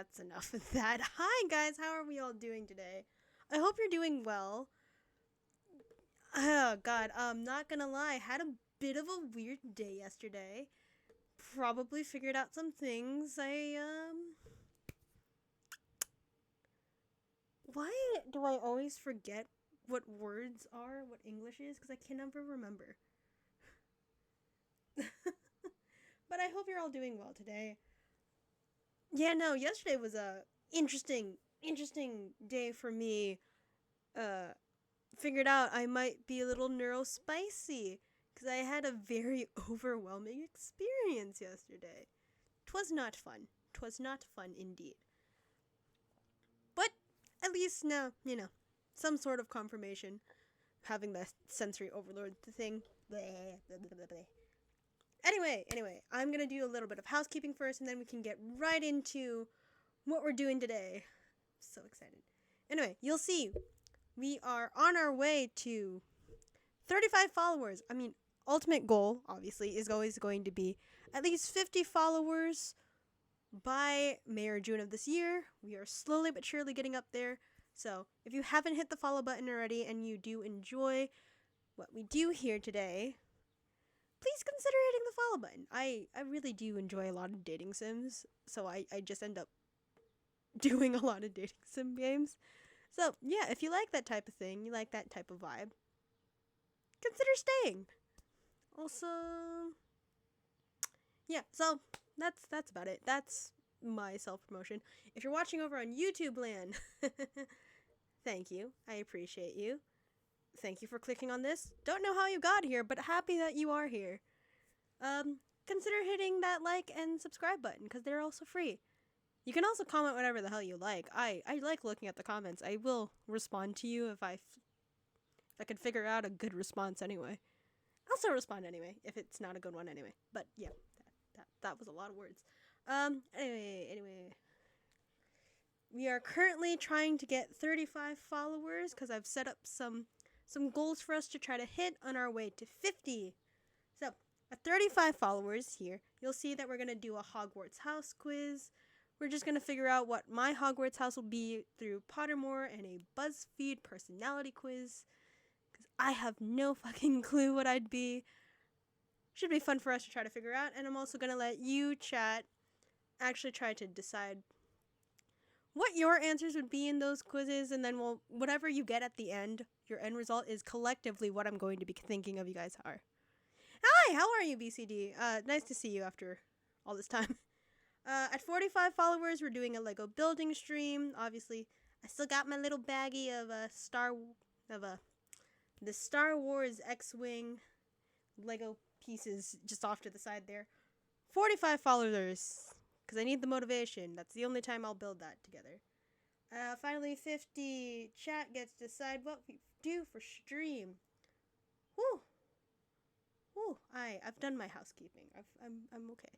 that's enough of that. Hi guys, how are we all doing today? I hope you're doing well. Oh god, not gonna lie, had a bit of a weird day yesterday. Probably figured out some things. Why do I always forget what words are, what English is? Because I can never remember. But I hope you're all doing well today. Yeah, no, yesterday was a interesting day for me. Figured out I might be a little neurospicy because I had a very overwhelming experience yesterday. 'Twas not fun. 'Twas not fun indeed. But at least now, some sort of confirmation. Having the sensory overload thing. Blah, blah, blah, blah. Anyway, I'm gonna do a little bit of housekeeping first, and then we can get right into what we're doing today. So excited. Anyway, you'll see we are on our way to 35 followers. I mean, ultimate goal, obviously, is always going to be at least 50 followers by May or June of this year. We are slowly but surely getting up there. So, if you haven't hit the follow button already and you do enjoy what we do here today, please consider hitting the follow button. I really do enjoy a lot of dating sims, so I just end up doing a lot of dating sim games. So, yeah, if you like that type of thing, you like that type of vibe, consider staying. Also, yeah, so that's about it. That's my self-promotion. If you're watching over on YouTube land, thank you. I appreciate you. Thank you for clicking on this. Don't know how you got here, but happy that you are here. Consider hitting that like and subscribe button because they're also free. You can also comment whatever the hell you like. I like looking at the comments. I will respond to you if I could figure out a good response anyway. I'll still respond anyway if it's not a good one anyway. But yeah, that was a lot of words. Anyway. We are currently trying to get 35 followers because I've set up some goals for us to try to hit on our way to 50. So, at 35 followers here, you'll see that we're going to do a Hogwarts house quiz. We're just going to figure out what my Hogwarts house will be through Pottermore and a BuzzFeed personality quiz. Because I have no fucking clue what I'd be. Should be fun for us to try to figure out. And I'm also going to let you, chat, actually try to decide what your answers would be in those quizzes. And then whatever you get at the end, your end result is collectively what I'm going to be thinking of you guys are. Hi, how are you, BCD? Nice to see you after all this time. At 45 followers, we're doing a Lego building stream. Obviously, I still got my little baggie of the Star Wars X-Wing Lego pieces just off to the side there. 45 followers, because I need the motivation. That's the only time I'll build that together. Finally, 50. Chat gets to decide what we do for stream. Woo! I've done my housekeeping. I'm okay.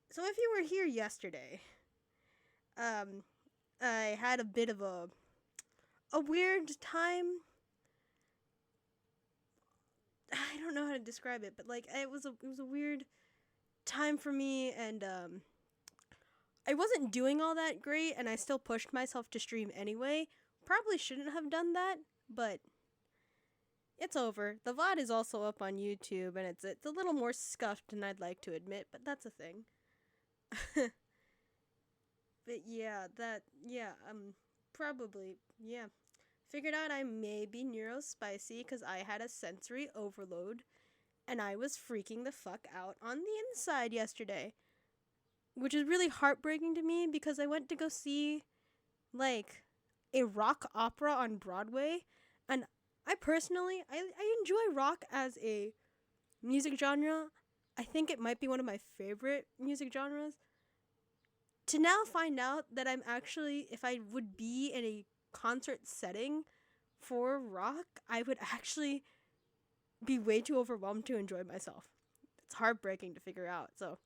So if you were here yesterday, I had a bit of a weird time. I don't know how to describe it, but like it was a weird time for me, and I wasn't doing all that great, and I still pushed myself to stream anyway. Probably shouldn't have done that, but it's over. The VOD is also up on YouTube, and it's a little more scuffed than I'd like to admit, but that's a thing. But figured out I may be neurospicy because I had a sensory overload and I was freaking the fuck out on the inside yesterday, which is really heartbreaking to me because I went to go see like a rock opera on Broadway, and I personally I enjoy rock as a music genre. I think it might be one of my favorite music genres. To now find out that I'm actually, if I would be in a concert setting for rock, I would actually be way too overwhelmed to enjoy myself. It's heartbreaking to figure out. So,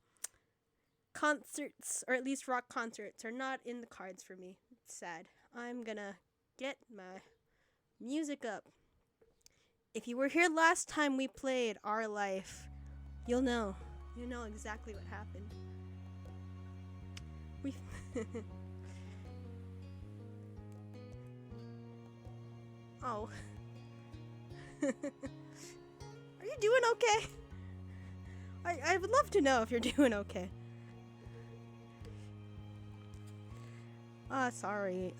concerts, or at least rock concerts, are not in the cards for me. It's sad. I'm gonna get my music up. If you were here last time we played Our Life, you'll know exactly what happened. We. Oh. Are you doing okay? I would love to know if you're doing okay. Sorry.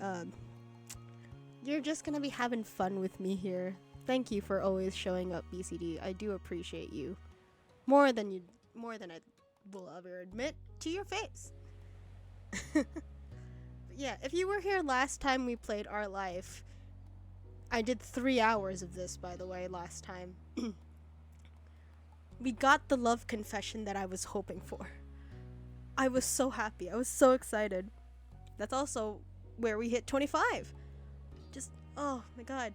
You're just gonna be having fun with me here. Thank you for always showing up, BCD. I do appreciate you. More than I will ever admit to your face. But yeah, if you were here last time we played Our Life, I did 3 hours of this, by the way, last time. We got the love confession that I was hoping for. I was so happy. I was so excited. That's also where we hit 25. Just, oh my god.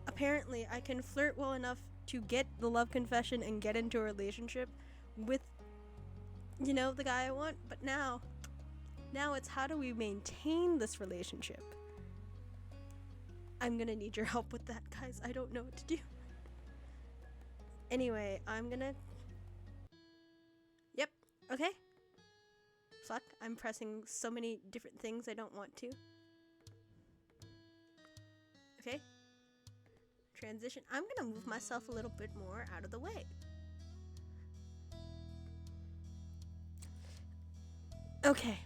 Apparently, I can flirt well enough to get the love confession and get into a relationship with, you know, the guy I want. But now it's how do we maintain this relationship? I'm gonna need your help with that, guys. I don't know what to do. Anyway, I'm gonna... Yep, okay. Fuck, I'm pressing so many different things I don't want to. Okay. Transition. I'm gonna move myself a little bit more out of the way. Okay.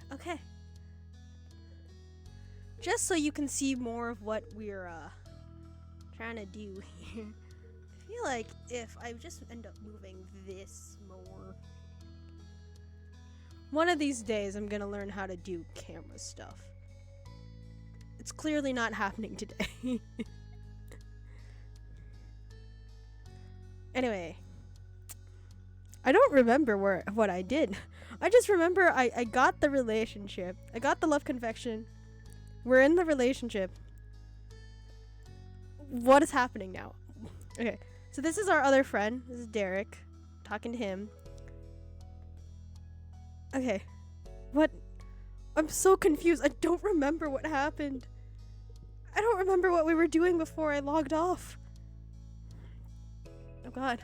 Just so you can see more of what we're trying to do here. I feel like if I just end up moving this more, one of these days I'm gonna learn how to do camera stuff. It's clearly not happening today. Anyway, I don't remember what I did. I just remember I got the relationship. I got the love confession. We're in the relationship. What is happening now? Okay, so this is our other friend. This is Derek. Talking to him. Okay. What? I'm so confused. I don't remember what happened. I don't remember what we were doing before I logged off. Oh god.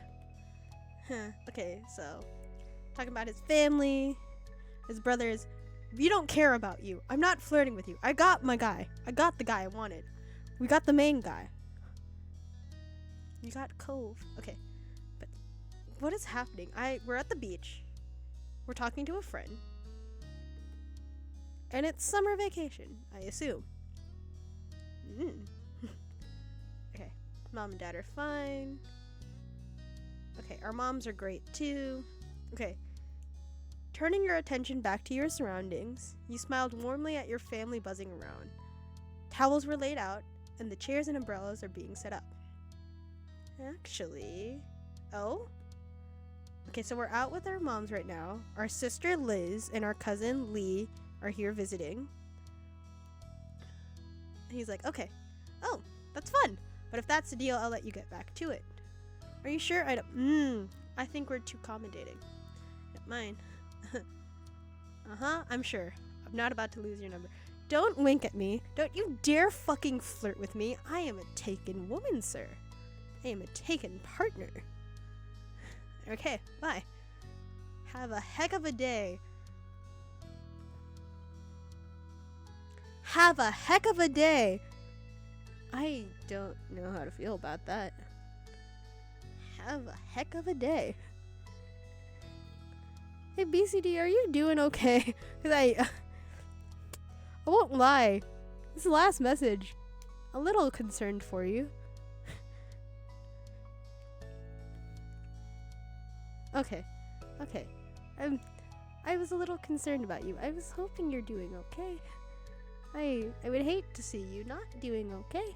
Okay, so talking about his family, his brothers. We don't care about you. I'm not flirting with you. I got my guy. I got the guy I wanted. We got the main guy. You got Cove. Okay. But what is happening? We're at the beach. We're talking to a friend. And it's summer vacation, I assume. Okay. Mom and dad are fine. Okay, our moms are great too. Okay. Turning your attention back to your surroundings, you smiled warmly at your family buzzing around. Towels were laid out, and the chairs and umbrellas are being set up. Actually... Oh? Okay, so we're out with our moms right now. Our sister Liz and our cousin Lee are here visiting. He's like, okay. Oh, that's fun. But if that's the deal, I'll let you get back to it. Are you sure? I think we're too accommodating. Not mine. I'm sure. I'm not about to lose your number. Don't wink at me. Don't you dare fucking flirt with me. I am a taken woman, sir. I am a taken partner. Okay, bye. Have a heck of a day. Have a heck of a day. I don't know how to feel about that. Have a heck of a day. Hey BCD, are you doing okay? Cause I won't lie. This last message, a little concerned for you. Okay. I was a little concerned about you. I was hoping you're doing okay. I would hate to see you not doing okay.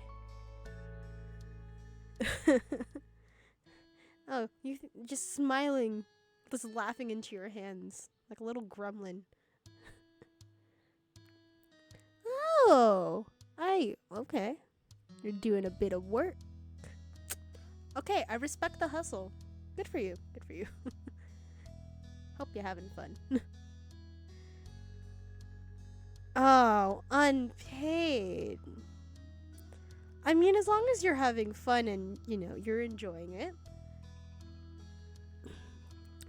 Oh, you just smiling, just laughing into your hands like a little gremlin. Oh, okay. You're doing a bit of work. Okay, I respect the hustle. Good for you. Hope you're having fun. Oh, unpaid. I mean, as long as you're having fun and, you're enjoying it.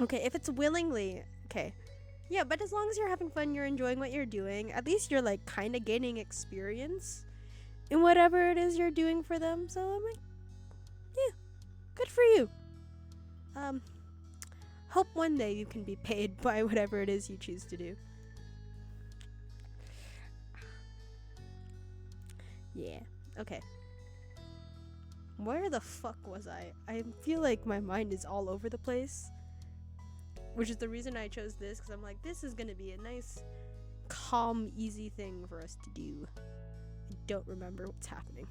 Okay, if it's willingly, okay. Yeah, but as long as you're having fun, you're enjoying what you're doing, at least you're like kind of gaining experience in whatever it is you're doing for them. So I'm like, yeah, good for you. Hope one day you can be paid by whatever it is you choose to do. Yeah, okay. Where the fuck was I? I feel like my mind is all over the place. Which is the reason I chose this, because I'm like, this is gonna be a nice, calm, easy thing for us to do. I don't remember what's happening.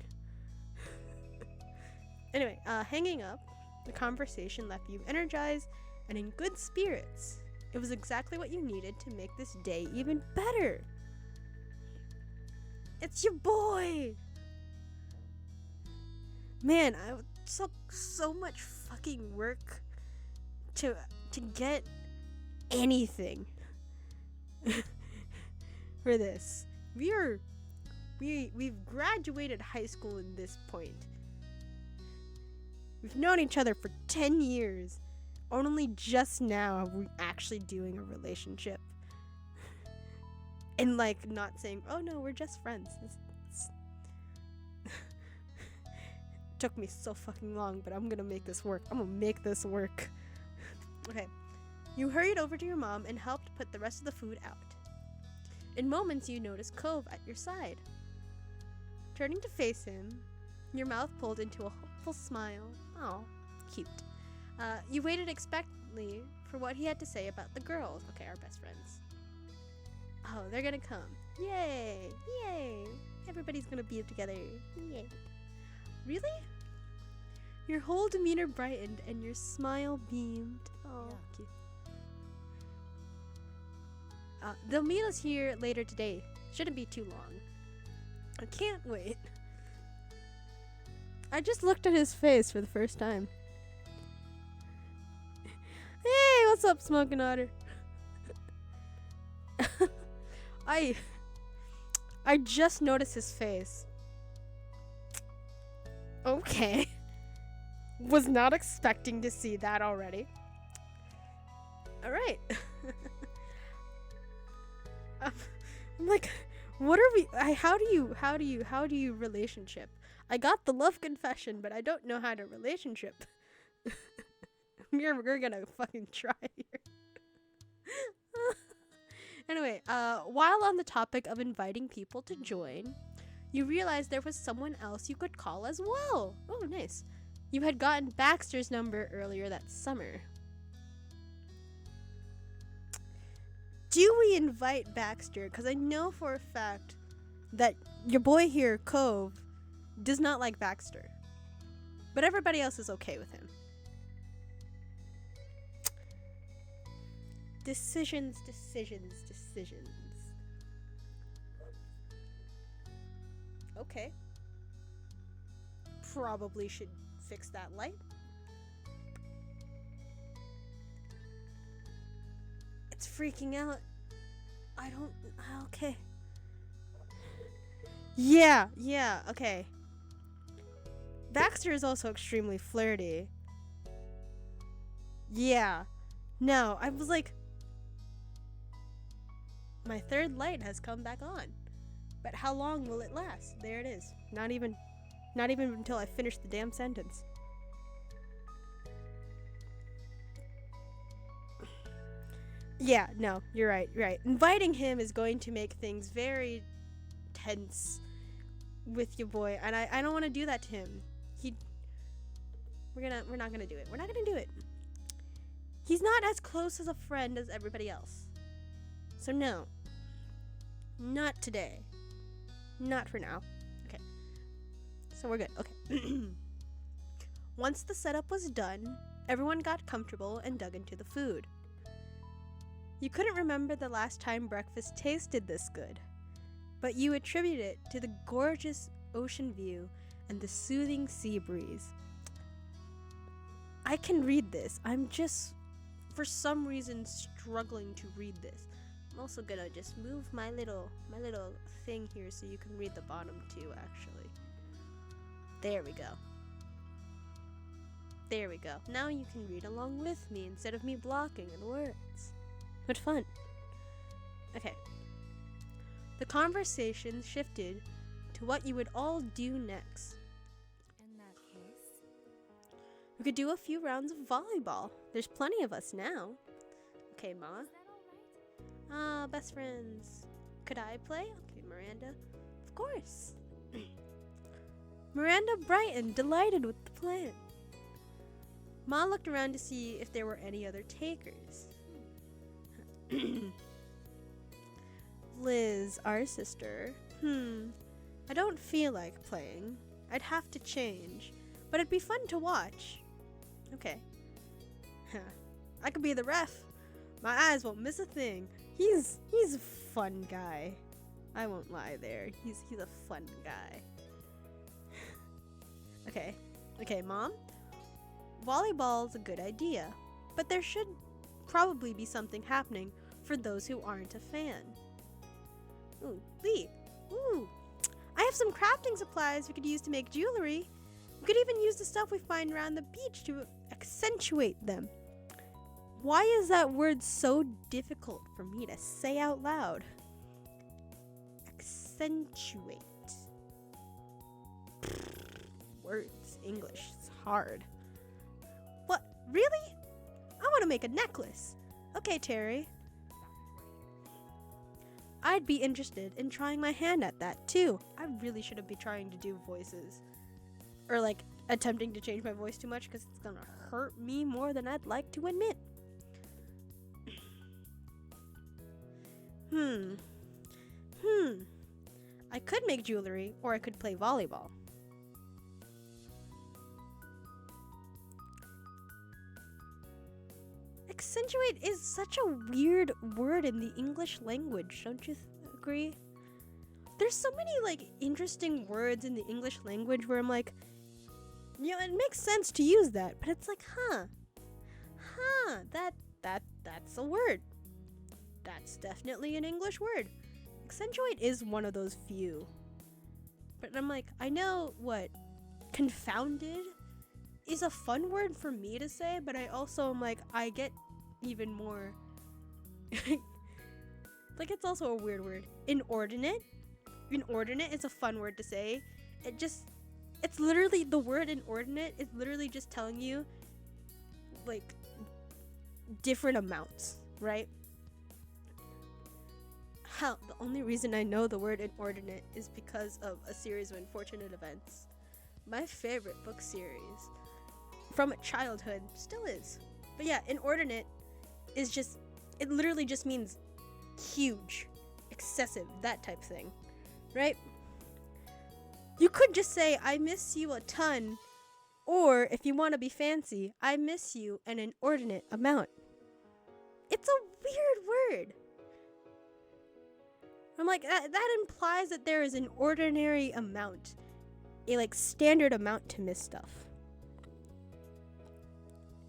Anyway, hanging up, the conversation left you energized and in good spirits. It was exactly what you needed to make this day even better. It's your boy! Man, I took so much fucking work to get anything for this. We've graduated high school in this point. We've known each other for 10 years. Only just now are we actually doing a relationship. And like not saying, oh no, we're just friends. Took me so fucking long, but I'm gonna make this work. I'm gonna make this work. Okay. You hurried over to your mom and helped put the rest of the food out. In moments, you noticed Cove at your side. Turning to face him, your mouth pulled into a hopeful smile. Oh, cute. You waited expectantly for what he had to say about the girls. Okay, our best friends. Oh, they're gonna come. Yay! Yay! Everybody's gonna be together. Yay. Really? Your whole demeanor brightened and your smile beamed. Oh, yeah. Cute. They'll meet us here later today. Shouldn't be too long. I can't wait. I just looked at his face for the first time. Hey, what's up, Smoking Otter? I just noticed his face. Okay. Was not expecting to see that already. Alright. I'm like, what are we? How do you relationship? I got the love confession, but I don't know how to relationship. We're gonna fucking try here. Anyway, while on the topic of inviting people to join, you realized there was someone else you could call as well. Oh, nice. You had gotten Baxter's number earlier that summer. Do we invite Baxter? Because I know for a fact that your boy here, Cove, does not like Baxter. But everybody else is okay with him. Decisions. Okay. Probably should fix that light. It's freaking out. Okay. Yeah, okay. Baxter is also extremely flirty. Yeah. No, I was like, my third light has come back on. But how long will it last? There it is. Not even until I finish the damn sentence. Yeah, no, you're right. Inviting him is going to make things very tense with your boy, and I don't want to do that to him. We're not gonna do it. We're not gonna do it. He's not as close as a friend as everybody else. So no. Not today. Not for now. Okay. So we're good. Okay. Once the setup was done, everyone got comfortable and dug into the food. You couldn't remember the last time breakfast tasted this good, but you attribute it to the gorgeous ocean view and the soothing sea breeze. I can read this. I'm just, for some reason, struggling to read this. I'm also gonna just move my little thing here so you can read the bottom too, actually. There we go. There we go. Now you can read along with me instead of me blocking in words. What fun. Okay. The conversation shifted to what you would all do next. In that case, We could do a few rounds of volleyball. There's plenty of us now. Okay, Ma. is that all right? Best friends. Could I play? Okay, Miranda. Of course. Miranda brightened, delighted with the plan. Ma looked around to see if there were any other takers. Liz, our sister. I don't feel like playing. I'd have to change, but it'd be fun to watch. Okay. I could be the ref. My eyes won't miss a thing. He's a fun guy. I won't lie there. He's a fun guy. Okay, Mom. Volleyball's a good idea, but there should probably be something happening for those who aren't a fan. Ooh, Lee. Ooh. I have some crafting supplies we could use to make jewelry. We could even use the stuff we find around the beach to accentuate them. Why is that word so difficult for me to say out loud? Accentuate. Words, English, it's hard. What? Really? I want to make a necklace. Okay, Terry. I'd be interested in trying my hand at that too. I really shouldn't be trying to do voices. Or like attempting to change my voice too much because it's gonna hurt me more than I'd like to admit. I could make jewelry or I could play volleyball. Accentuate is such a weird word in the English language, don't you agree? There's so many like interesting words in the English language where I'm like, you know, it makes sense to use that, but it's like, that's a word. That's definitely an English word. Accentuate is one of those few. But I'm like, I know what confounded is a fun word for me to say, but I also am like, I get even more like, it's also a weird word. Inordinate is a fun word to say. It's literally, the word inordinate is literally just telling you like different amounts, right? Hell, the only reason I know the word inordinate is because of a series of unfortunate events. My favorite book series from childhood still is. But yeah, inordinate is just, it literally just means huge, excessive, that type thing, right? You could just say, I miss you a ton, or if you want to be fancy, I miss you an inordinate amount. It's a weird word. I'm like, that implies that there is an ordinary amount, a like standard amount to miss stuff.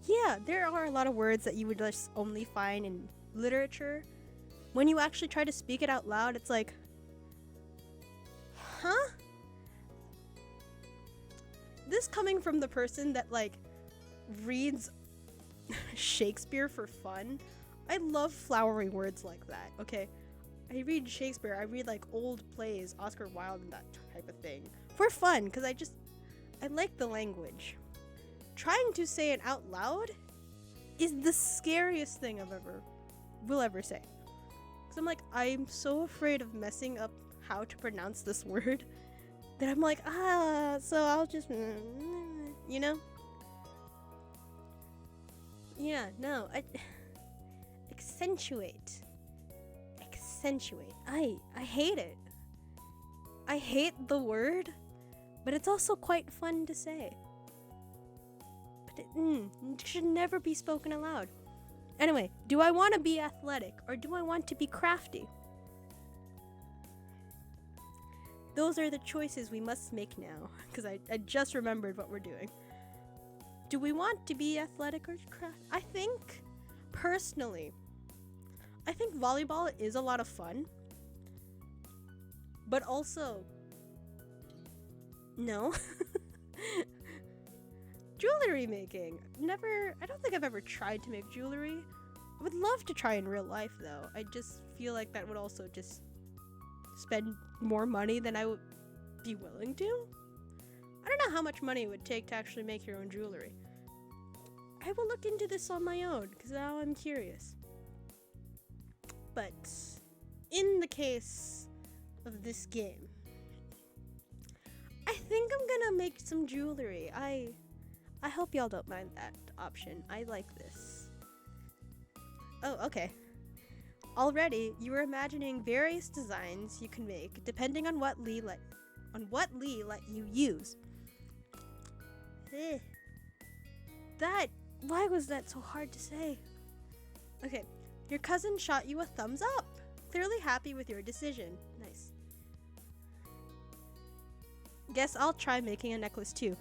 Yeah, there are a lot of words that you would just only find in literature. When you actually try to speak it out loud, it's like, huh? This coming from the person that like reads Shakespeare for fun. I love flowery words like that, okay? I read Shakespeare, I read like old plays, Oscar Wilde and that type of thing. For fun, because I like the language. Trying to say it out loud is the scariest thing will ever say. Because I'm like, I'm so afraid of messing up how to pronounce this word that I'm like, so I'll just, you know? Yeah, no, accentuate. I hate it. I hate the word, but it's also quite fun to say. But it should never be spoken aloud. Anyway, do I want to be athletic or do I want to be crafty? Those are the choices we must make now, because I just remembered what we're doing. Do we want to be athletic or crafty? I think, personally, I think volleyball is a lot of fun, but also, no. Jewelry making. I don't think I've ever tried to make jewelry. I would love to try in real life, though. I just feel like that would also just spend more money than I would be willing to. I don't know how much money it would take to actually make your own jewelry. I will look into this on my own, because now I'm curious. But in the case of this game, I think I'm gonna make some jewelry. I hope y'all don't mind that option. I like this. Oh, okay. Already, you were imagining various designs you can make depending on what Lee let you use. Why was that so hard to say? Okay, your cousin shot you a thumbs up. Clearly happy with your decision. Nice. Guess I'll try making a necklace too.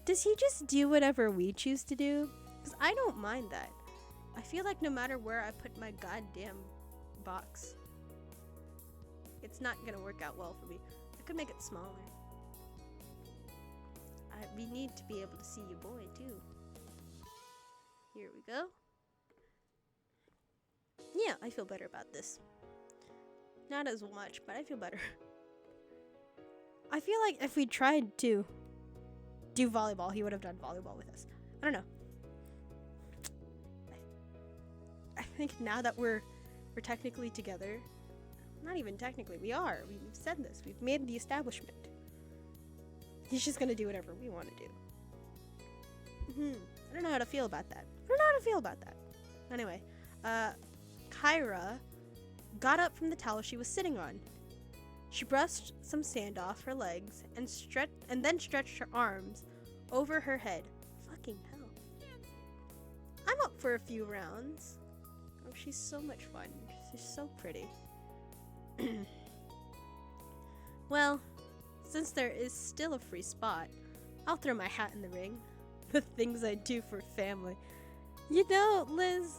Does he just do whatever we choose to do? Because I don't mind that. I feel like no matter where I put my goddamn box, it's not gonna work out well for me. I could make it smaller. We need to be able to see your boy too. Here we go. Yeah, I feel better about this. Not as much, but I feel better. I feel like if we tried to do volleyball, he would have done volleyball with us. I don't know. I think now that we're technically together, not even technically, we are. We've said this. We've made the establishment. He's just gonna do whatever we want to do. I don't know how to feel about that. Anyway, Kyra got up from the towel she was sitting on. She brushed some sand off her legs and then stretched her arms over her head. Fucking hell. I'm up for a few rounds. Oh, she's so much fun. She's so pretty. Well, since there is still a free spot, I'll throw my hat in the ring. The things I do for family. You know, Liz.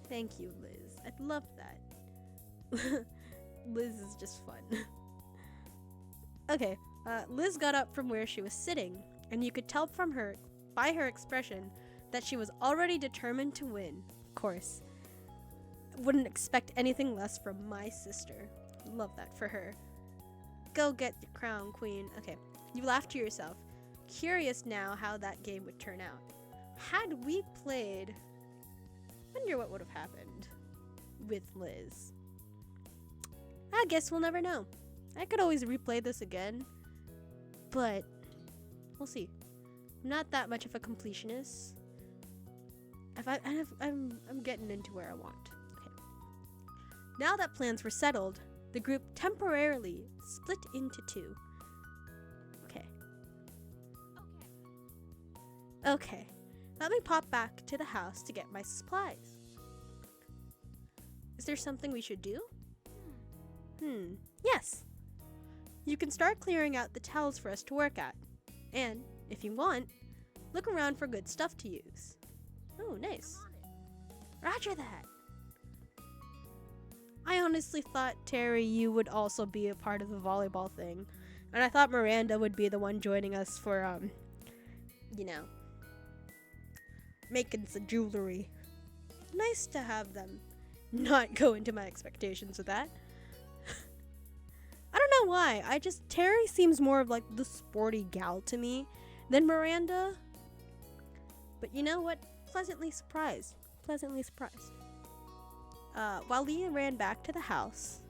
Thank you, Liz. I'd love that. Liz is just fun. Okay, Liz got up from where she was sitting, and you could tell by her expression that she was already determined to win. Of course. Wouldn't expect anything less from my sister. Love that for her. Go get the crown, queen. Okay, you laughed to yourself. Curious now how that game would turn out. Had we played, wonder what would have happened with Liz. I guess we'll never know. I could always replay this again, but we'll see. I'm not that much of a completionist. I'm getting into where I want. Okay. Now that plans were settled, the group temporarily split into two. Okay. Let me pop back to the house to get my supplies. Is there something we should do? Yes. You can start clearing out the towels for us to work at. And, if you want, look around for good stuff to use. Oh, nice. Roger that. I honestly thought, Terry, you would also be a part of the volleyball thing. And I thought Miranda would be the one joining us for, making some jewelry. Nice to have them not go into my expectations with that. I don't know why. Terry seems more of like the sporty gal to me than Miranda. But you know what? Pleasantly surprised. While Leah ran back to the house,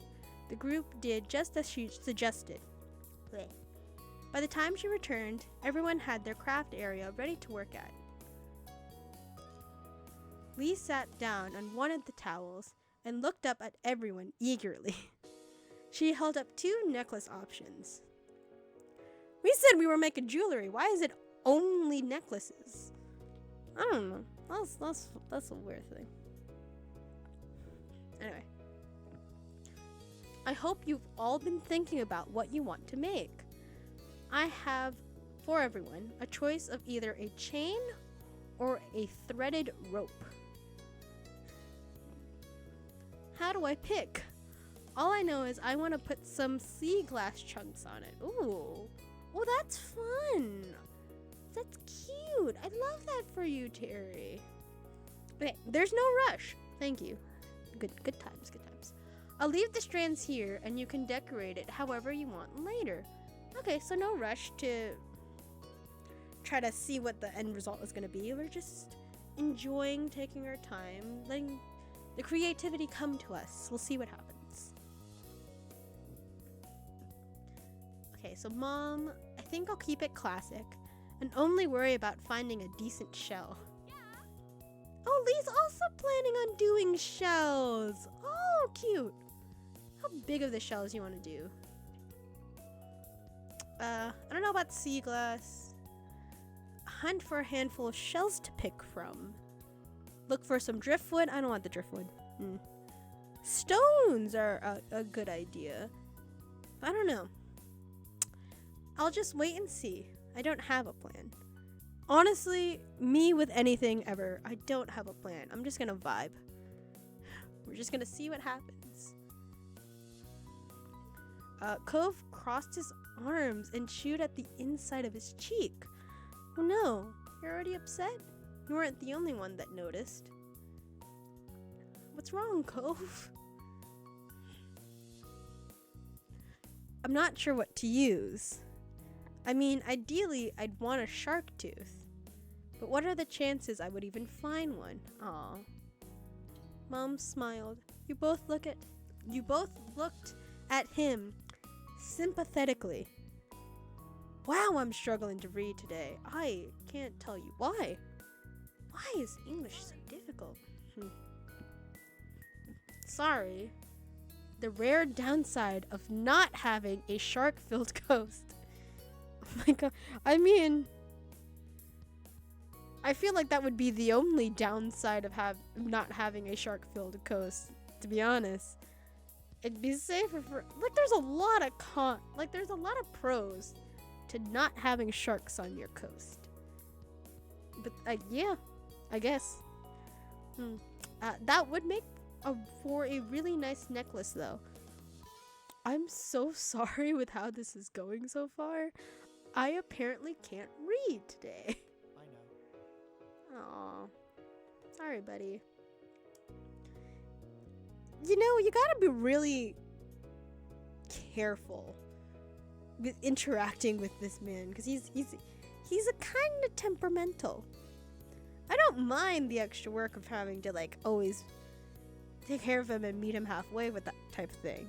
the group did just as she suggested. By the time she returned, everyone had their craft area ready to work at. Lee sat down on one of the towels and looked up at everyone eagerly. She held up two necklace options. We said we were making jewelry. Why is it only necklaces? I don't know. That's a weird thing. Anyway. I hope you've all been thinking about what you want to make. I have, for everyone, a choice of either a chain or a threaded rope. How do I pick? All I know is I want to put some sea glass chunks on it. Ooh. Oh, that's fun. That's cute. I love that for you, Terry. Okay, there's no rush. Thank you. Good times, good times. I'll leave the strands here, and you can decorate it however you want later. Okay, so no rush to try to see what the end result is going to be. We're just enjoying taking our time, letting the creativity come to us. We'll see what happens. Okay, so Mom, I think I'll keep it classic and only worry about finding a decent shell. Oh, Lee's also planning on doing shells. Oh, cute. How big of the shells you want to do? I don't know about sea glass. Hunt for a handful of shells to pick from. Look for some driftwood. I don't want the driftwood. Stones are a good idea. I don't know. I'll just wait and see. I don't have a plan. Honestly, me with anything ever, I don't have a plan. I'm just gonna vibe. We're just gonna see what happens. Cove crossed his arms and chewed at the inside of his cheek. Oh no, you're already upset? You weren't the only one that noticed. What's wrong, Cove? I'm not sure what to use. I mean, ideally, I'd want a shark tooth. But what are the chances I would even find one? Aw. Mom smiled. You both looked at him sympathetically. Wow, I'm struggling to read today. I can't tell you why. Why is English so difficult? Sorry. The rare downside of not having a shark-filled coast. Oh my god. I mean, I feel like that would be the only downside of not having a shark-filled coast, to be honest. It'd be safer for there's a lot of pros to not having sharks on your coast. But yeah, I guess. That would make for a really nice necklace though. I'm so sorry with how this is going so far. I apparently can't read today. I know. Aw. Sorry, buddy. You know, you gotta be really careful with interacting with this man, because he's a kind of temperamental. I don't mind the extra work of having to always take care of him and meet him halfway with that type of thing.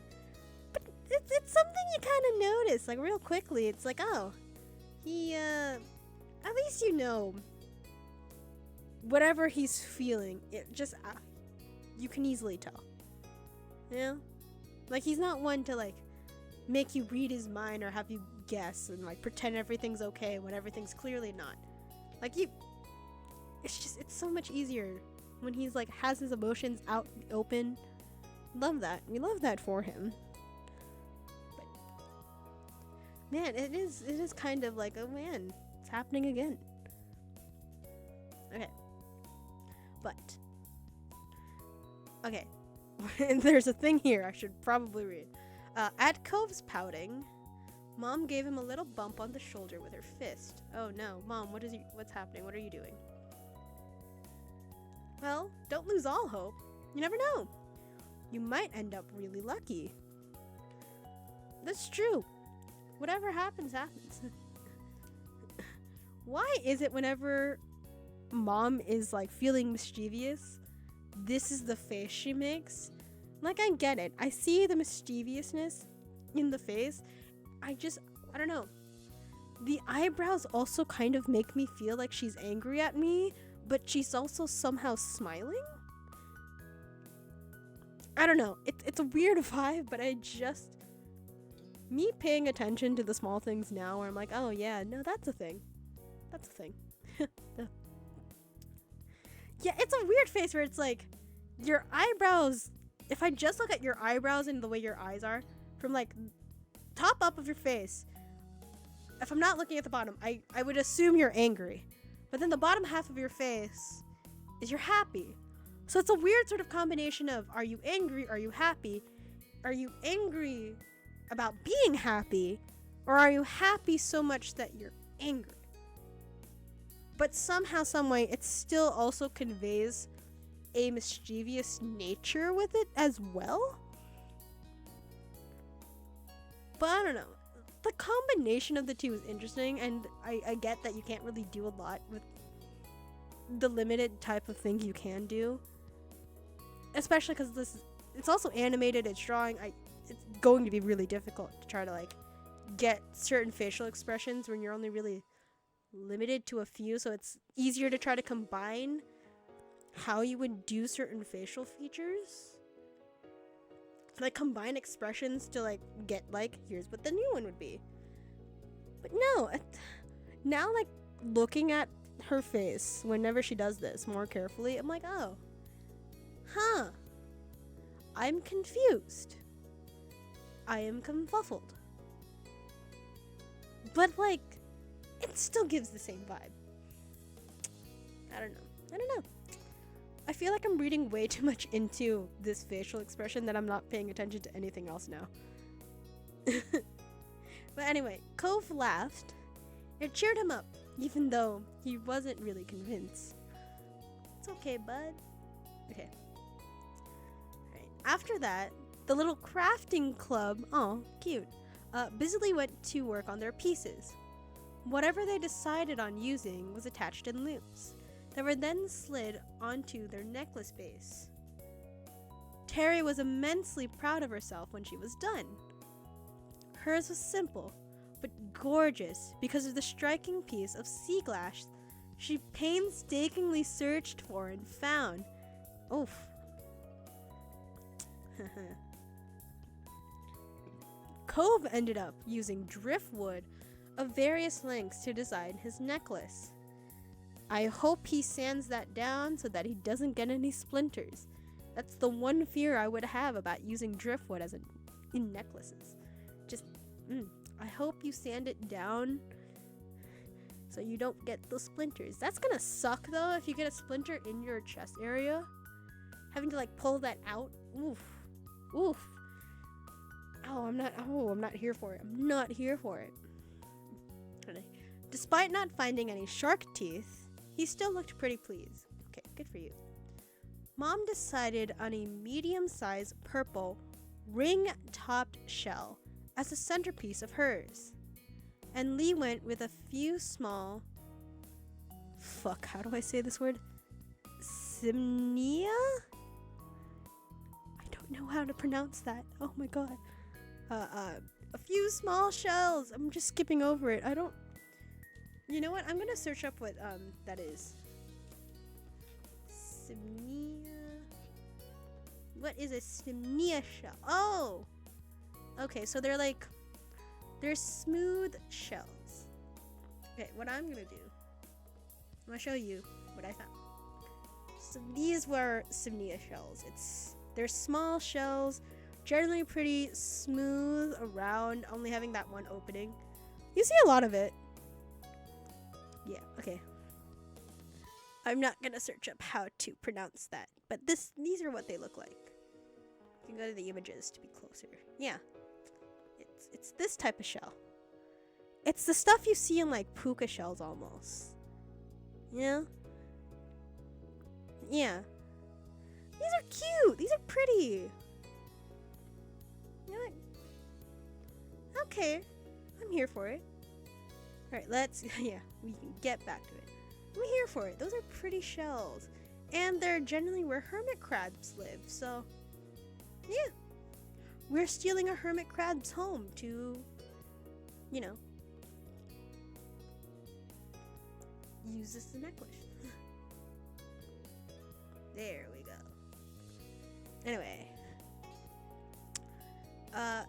But it's something you kind of notice real quickly. It's oh, he at least whatever he's feeling, it just you can easily tell. You know? He's not one to make you read his mind or have you guess and pretend everything's okay when everything's clearly not. It's so much easier when he's has his emotions out in the open. Love that. We love that for him. But man, it is kind of oh man, it's happening again. Okay. But okay. There's a thing here I should probably read. At Cove's pouting, Mom gave him a little bump on the shoulder with her fist. Oh no, Mom, what's happening? What are you doing? Well, don't lose all hope. You never know. You might end up really lucky. That's true. Whatever happens, happens. Why is it whenever Mom is feeling mischievous, this is the face she makes? I get it. I see the mischievousness in the face. I don't know. The eyebrows also kind of make me feel like she's angry at me, but she's also somehow smiling. I don't know. It's a weird vibe, but me paying attention to the small things now where I'm oh yeah, no, that's a thing. That's a thing. Yeah, it's a weird face where it's your eyebrows, if I just look at your eyebrows and the way your eyes are, from top up of your face, if I'm not looking at the bottom, I would assume you're angry. But then the bottom half of your face is you're happy. So it's a weird sort of combination of, are you angry? Are you happy? Are you angry about being happy? Or are you happy so much that you're angry? but somehow, some way, it still also conveys a mischievous nature with it as well. But I don't know. The combination of the two is interesting, and I get that you can't really do a lot with the limited type of thing you can do. Especially because it's also animated, it's drawing. It's going to be really difficult to try to like get certain facial expressions when you're only really limited to a few, so it's easier to try to combine how you would do certain facial features, like combine expressions to like get like here's what the new one would be. But no, now like looking at her face whenever she does this more carefully, I'm like, oh, I'm confused, I am confuffled, but like it still gives the same vibe. I don't know. I feel like I'm reading way too much into this facial expression that I'm not paying attention to anything else now. But anyway, Cove laughed. It cheered him up, even though he wasn't really convinced. It's okay, bud. Okay. Alright. After that, the little crafting club, oh, cute, busily went to work on their pieces. Whatever they decided on using was attached in loops that were then slid onto their necklace base. Terry was immensely proud of herself when she was done. Hers was simple, but gorgeous because of the striking piece of sea glass she painstakingly searched for and found. Oof. Cove ended up using driftwood of various lengths to design his necklace. I hope he sands that down so that he doesn't get any splinters. That's the one fear I would have about using driftwood in necklaces. Just, I hope you sand it down so you don't get the splinters. That's gonna suck though if you get a splinter in your chest area. Having to like pull that out. Oof. Oof. I'm not here for it. I'm not here for it. Despite not finding any shark teeth, he still looked pretty pleased. Okay, good for you. Mom decided on a medium-sized purple ring-topped shell as the centerpiece of hers. And Lee went with a few small... how do I say this word? Simnia? I don't know how to pronounce that. Oh my god. A few small shells. I'm just skipping over it. I don't... You know what? I'm gonna search up what that is. Simnia. What is a simnia shell? Oh! Okay, so they're smooth shells. Okay, what I'm gonna do, I'm gonna show you what I found. So these were simnia shells. They're small shells, generally pretty smooth around, only having that one opening. You see a lot of it. Yeah, okay. I'm not gonna search up how to pronounce that, but these are what they look like. You can go to the images to be closer. Yeah. It's this type of shell. It's the stuff you see in like puka shells almost. Yeah? Yeah. These are cute. These are pretty. You know what? Okay. I'm here for it. Alright, we can get back to it. I'm here for it. Those are pretty shells. And they're generally where hermit crabs live, so yeah. We're stealing a hermit crab's home to, use this as a necklace. There we go. Anyway.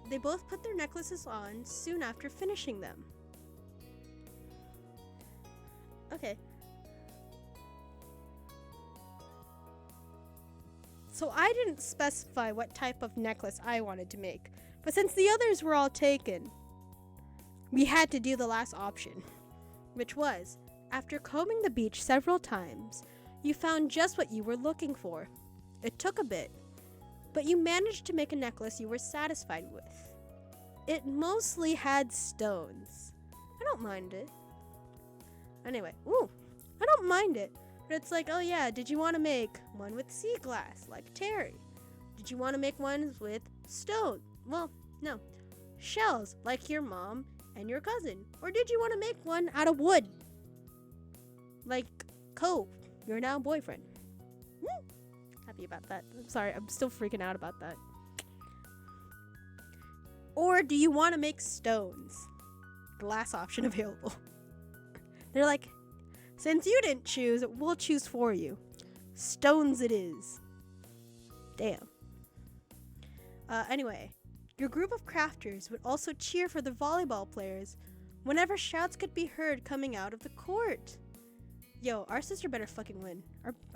They both put their necklaces on soon after finishing them. Okay. So I didn't specify what type of necklace I wanted to make, but since the others were all taken, we had to do the last option, which was, after combing the beach several times, you found just what you were looking for. It took a bit, but you managed to make a necklace you were satisfied with. It mostly had stones. I don't mind it. Anyway, ooh, I don't mind it. But it's like, oh yeah, did you want to make one with sea glass, like Terry? Did you want to make ones with stone? Well, no. Shells, like your mom and your cousin. Or did you want to make one out of wood? Like Cove, your now boyfriend. Happy about that. I'm sorry, I'm still freaking out about that. Or do you want to make stones? Glass option available. They're like, since you didn't choose, we'll choose for you. Stones it is. Damn. Anyway, your group of crafters would also cheer for the volleyball players whenever shouts could be heard coming out of the court. Yo, our sister better fucking win.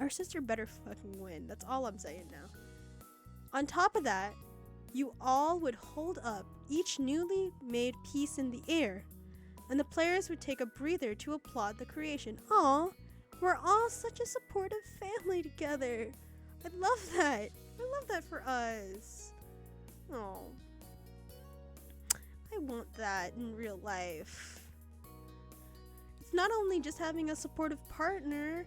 Our sister better fucking win. That's all I'm saying now. On top of that, you all would hold up each newly made piece in the air, and the players would take a breather to applaud the creation. Aw, we're all such a supportive family together. I love that. I love that for us. Oh, I want that in real life. It's not only just having a supportive partner,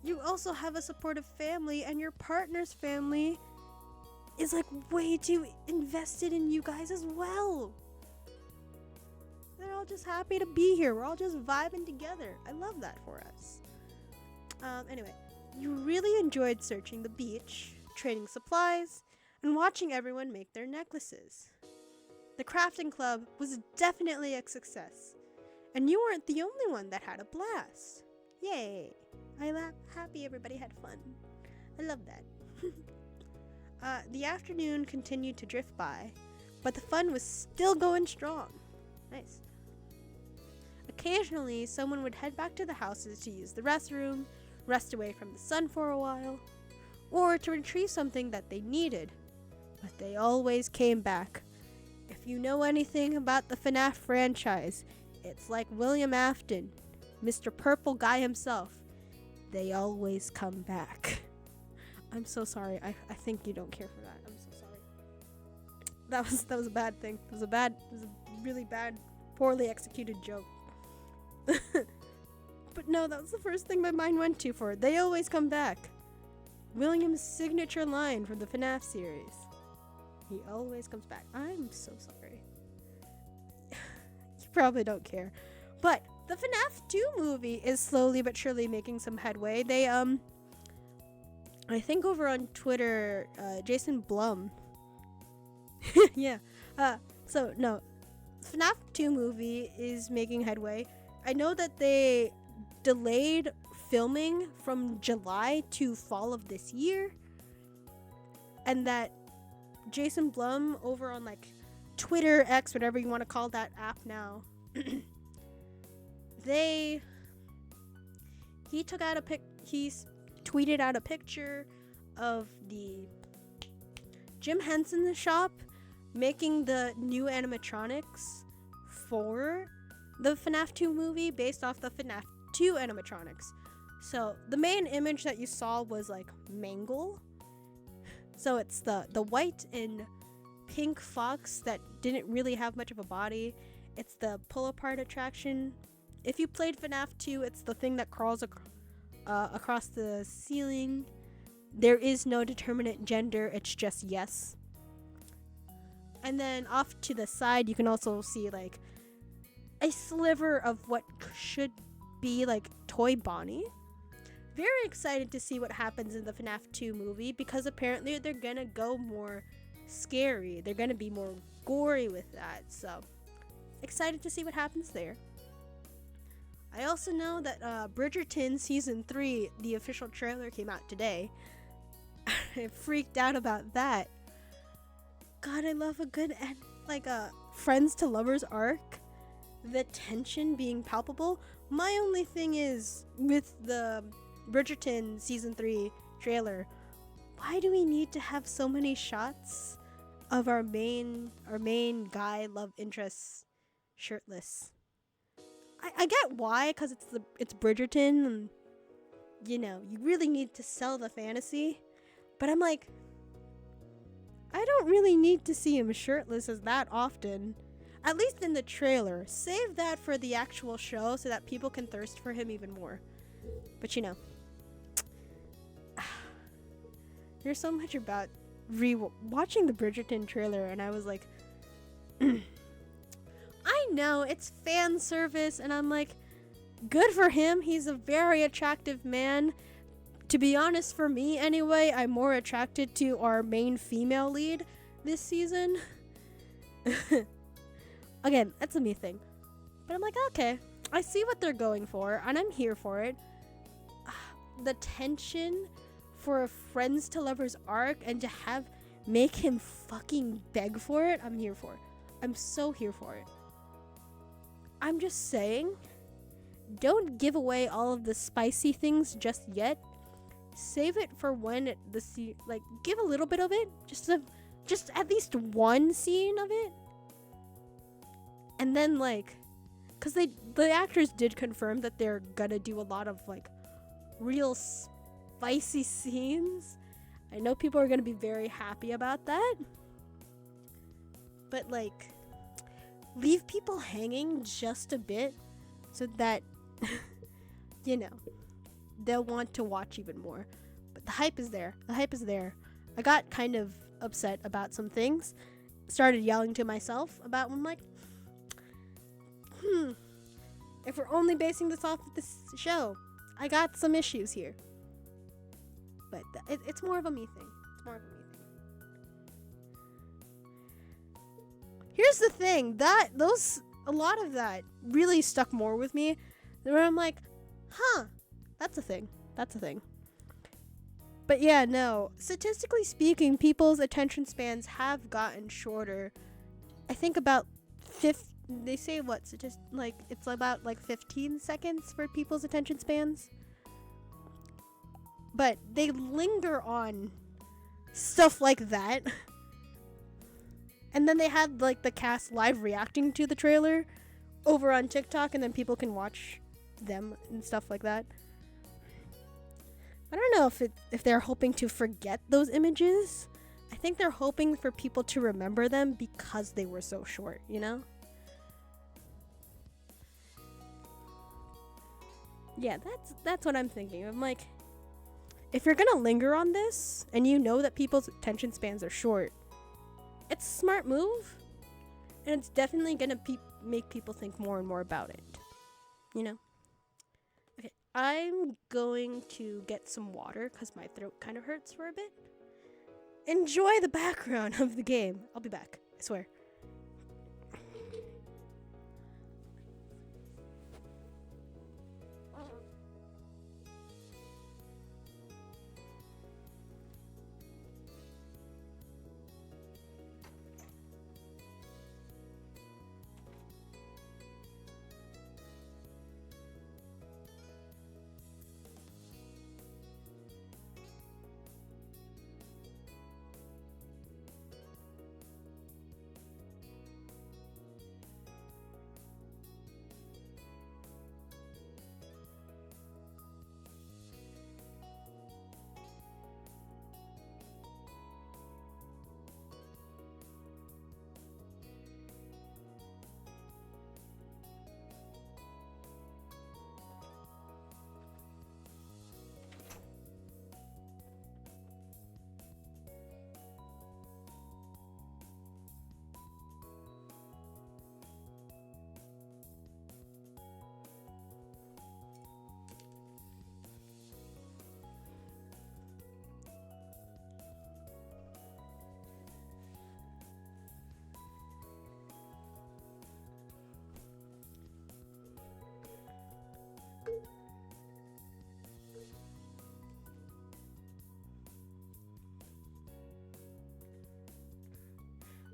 you also have a supportive family, and your partner's family is like way too invested in you guys as well. They're all just happy to be here. We're all just vibing together. I love that for us. Anyway, you really enjoyed searching the beach, trading supplies, and watching everyone make their necklaces. The crafting club was definitely a success, and you weren't the only one that had a blast. Yay! I'm happy everybody had fun. I love that. The afternoon continued to drift by, but the fun was still going strong. Nice. Occasionally, someone would head back to the houses to use the restroom, rest away from the sun for a while, or to retrieve something that they needed. But they always came back. If you know anything about the FNAF franchise, it's like William Afton, Mr. Purple Guy himself. They always come back. I'm so sorry. I think you don't care for that. I'm so sorry. That was a bad thing. It was a really bad, poorly executed joke. But no, that was the first thing my mind went to for They Always Come Back. William's signature line from the FNAF series. He always comes back. I'm so sorry. You probably don't care. But the FNAF 2 movie is slowly but surely making some headway. They, I think over on Twitter, Jason Blum. Yeah. So, no. FNAF 2 movie is making headway. I know that they delayed filming from July to fall of this year. And that Jason Blum over on like Twitter, X, whatever you want to call that app now. He tweeted out a picture of the Jim Henson shop making the new animatronics for the FNAF 2 movie based off the FNAF 2 animatronics. So the main image that you saw was like Mangle. So it's the white and pink fox that didn't really have much of a body. It's the pull-apart attraction. If you played FNAF 2, it's the thing that crawls across the ceiling. There is no determinate gender, it's just yes. And then off to the side, you can also see like a sliver of what should be like Toy Bonnie. Very excited to see what happens in the FNAF 2 movie because apparently they're gonna go more scary. They're gonna be more gory with that. So excited to see what happens there. I also know that Bridgerton Season 3, the official trailer came out today. I freaked out about that. God, I love a good friends to lovers arc. The tension being palpable. My only thing is with the Bridgerton Season 3 trailer, why do we need to have so many shots of our main guy love interests shirtless? I get why, because it's Bridgerton, and you know, you really need to sell the fantasy. But I'm like, I don't really need to see him shirtless as that often. At least in the trailer. Save that for the actual show so that people can thirst for him even more. But there's so much about watching the Bridgerton trailer, and I was like, I know it's fan service, and I'm like, good for him. He's a very attractive man. To be honest, for me anyway, I'm more attracted to our main female lead this season. Again, that's a me thing. But I'm like, okay, I see what they're going for, and I'm here for it. The tension for a friends to lovers arc and to make him fucking beg for it, I'm here for. I'm so here for it. I'm just saying, don't give away all of the spicy things just yet. Save it for when give a little bit of it, just at least one scene of it, and then because the actors did confirm that they're gonna do a lot of real spicy scenes. I know people are gonna be very happy about that, but leave people hanging just a bit so that they'll want to watch even more. But the hype is there. I got kind of upset about some things. Started yelling to myself about when I'm like, if we're only basing this off of this show, I got some issues here. But it's more of a me thing. Here's the thing, a lot of that really stuck more with me, where I'm like, that's a thing. But yeah, no, statistically speaking, people's attention spans have gotten shorter. I think about they say it's about 15 seconds for people's attention spans. But they linger on stuff like that. And then they had the cast live reacting to the trailer over on TikTok, and then people can watch them and stuff like that. I don't know if they're hoping to forget those images. I think they're hoping for people to remember them because they were so short, Yeah, that's what I'm thinking. I'm like, if you're gonna linger on this and you know that people's attention spans are short, it's a smart move, and it's definitely gonna make people think more and more about it. Okay, I'm going to get some water because my throat kind of hurts for a bit. Enjoy the background of the game. I'll be back, I swear.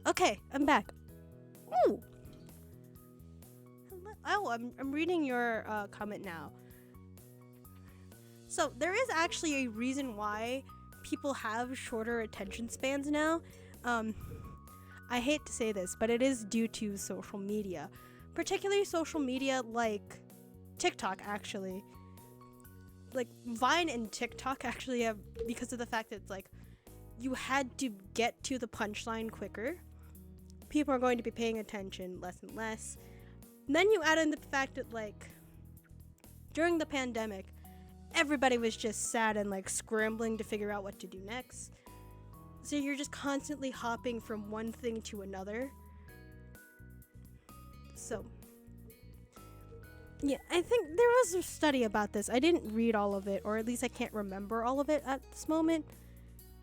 Okay, I'm back. Ooh. Oh, I'm reading your comment now. So there is actually a reason why people have shorter attention spans now. I hate to say this, but it is due to social media, particularly social media like TikTok. Actually, Vine and TikTok actually have, because of the fact that it's you had to get to the punchline quicker. People are going to be paying attention less and less. And then you add in the fact that during the pandemic, everybody was just sad and like scrambling to figure out what to do next. So you're just constantly hopping from one thing to another. So yeah, I think there was a study about this. I didn't read all of it, or at least I can't remember all of it at this moment.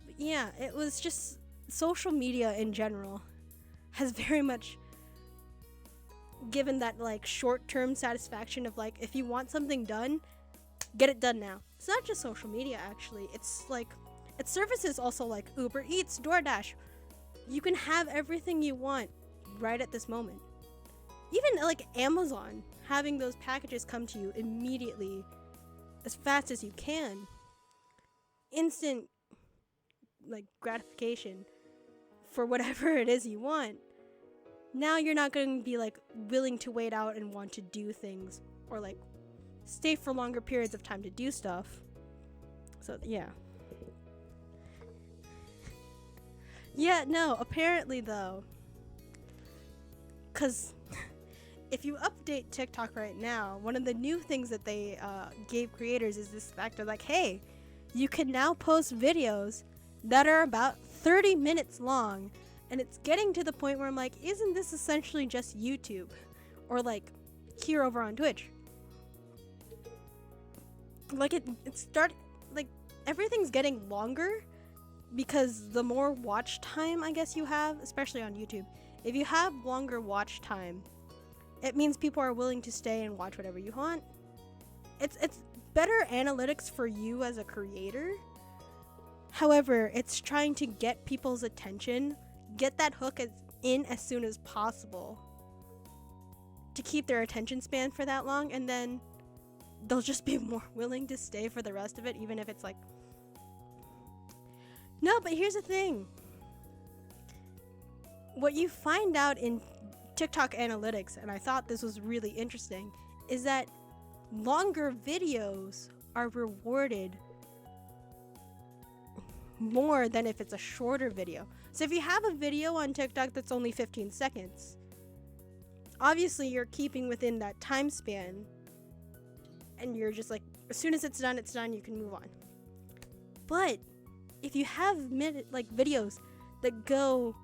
But yeah, it was just social media in general has very much given that like short-term satisfaction of like, if you want something done, get it done now. It's not just social media, actually. It's like, it's services also like Uber Eats, DoorDash. You can have everything you want right at this moment. Even like Amazon, having those packages come to you immediately as fast as you can. Instant like gratification for whatever it is you want. Now you're not going to be like willing to wait out and want to do things or like stay for longer periods of time to do stuff. So yeah. Yeah, no, apparently though, because if you update TikTok right now, one of the new things that they gave creators is this fact of like, hey, you can now post videos that are about 30 minutes long. And it's getting to the point where I'm like, isn't this essentially just YouTube? Or like here over on Twitch? Like like everything's getting longer because the more watch time I guess you have, especially on YouTube, if you have longer watch time, it means people are willing to stay and watch whatever you want. It's better analytics for you as a creator. However, it's trying to get people's attention, get that hook in as soon as possible to keep their attention span for that long, and then they'll just be more willing to stay for the rest of it, even if it's like... No, but here's the thing. What you find out in TikTok analytics, and I thought this was really interesting, is that longer videos are rewarded more than if it's a shorter video. So if you have a video on TikTok that's only 15 seconds, obviously you're keeping within that time span, and you're just like, as soon as it's done, you can move on. But if you have videos that go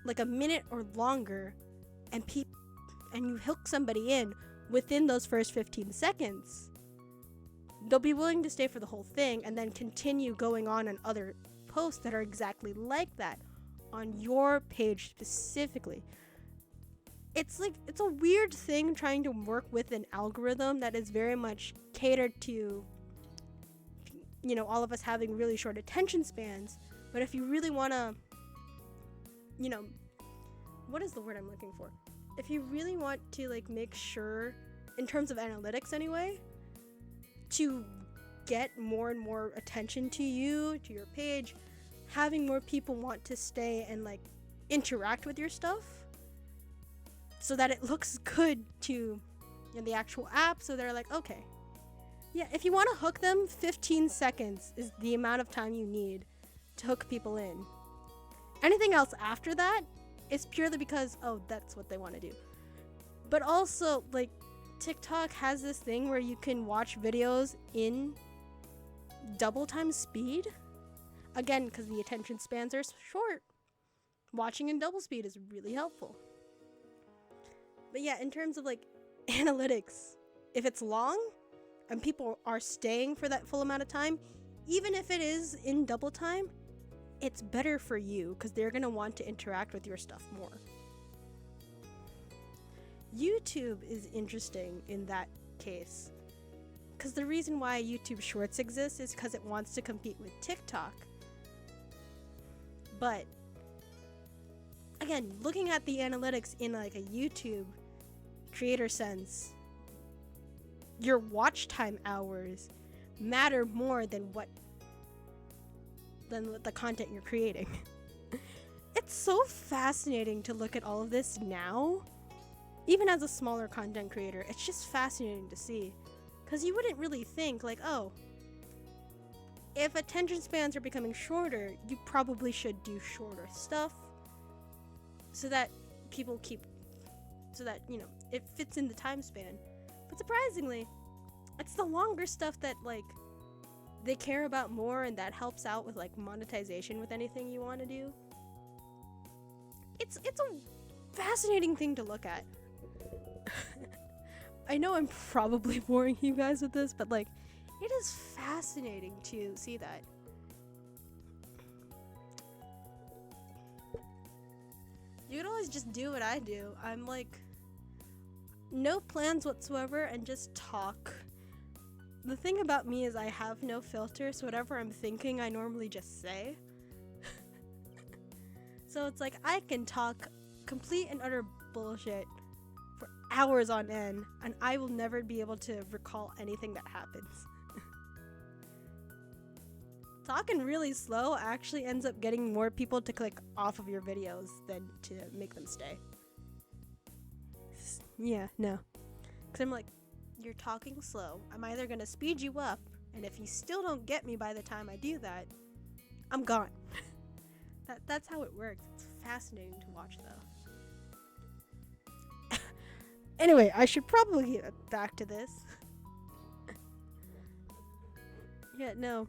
like a minute or longer, and you hook somebody in within those first 15 seconds, they'll be willing to stay for the whole thing and then continue going on other posts that are exactly like that on your page specifically. It's a weird thing trying to work with an algorithm that is very much catered to, you know, all of us having really short attention spans. But if you really want to, you know, what is the word I'm looking for? If you really want to like make sure, in terms of analytics anyway, to get more and more attention to you, to your page, having more people want to stay and like interact with your stuff so that it looks good to the actual app, so they're like, okay, yeah, if you want to hook them, 15 seconds is the amount of time you need to hook people in. Anything else after that is purely because, oh, that's what they want to do. But also, like, TikTok has this thing where you can watch videos in double time speed. Again, because the attention spans are short. Watching in double speed is really helpful. But yeah, in terms of like analytics, if it's long and people are staying for that full amount of time, even if it is in double time, it's better for you because they're going to want to interact with your stuff more. YouTube is interesting in that case because the reason why YouTube Shorts exists is because it wants to compete with TikTok. But again, looking at the analytics in like a YouTube creator sense, your watch time hours matter more than what the content you're creating. It's so fascinating to look at all of this now. Even as a smaller content creator, it's just fascinating to see. Because you wouldn't really think, like, oh, if attention spans are becoming shorter, you probably should do shorter stuff so that you know, it fits in the time span. But surprisingly, It's the longer stuff that, like, they care about more, and that helps out with, like, monetization with anything you want to do. It's a fascinating thing to look at. I know I'm probably boring you guys with this, but, like, it is fascinating to see that. You can always just do what I do. I'm like, no plans whatsoever and just talk. The thing about me is I have no filter, so whatever I'm thinking, I normally just say. So it's like I can talk complete and utter bullshit for hours on end, and I will never be able to recall anything that happens. Talking really slow actually ends up getting more people to click off of your videos than to make them stay. Yeah, no. Because I'm like, you're talking slow. I'm either going to speed you up, and if you still don't get me by the time I do that, I'm gone. That's how it works. It's fascinating to watch, though. Anyway, I should probably get back to this. Yeah, no.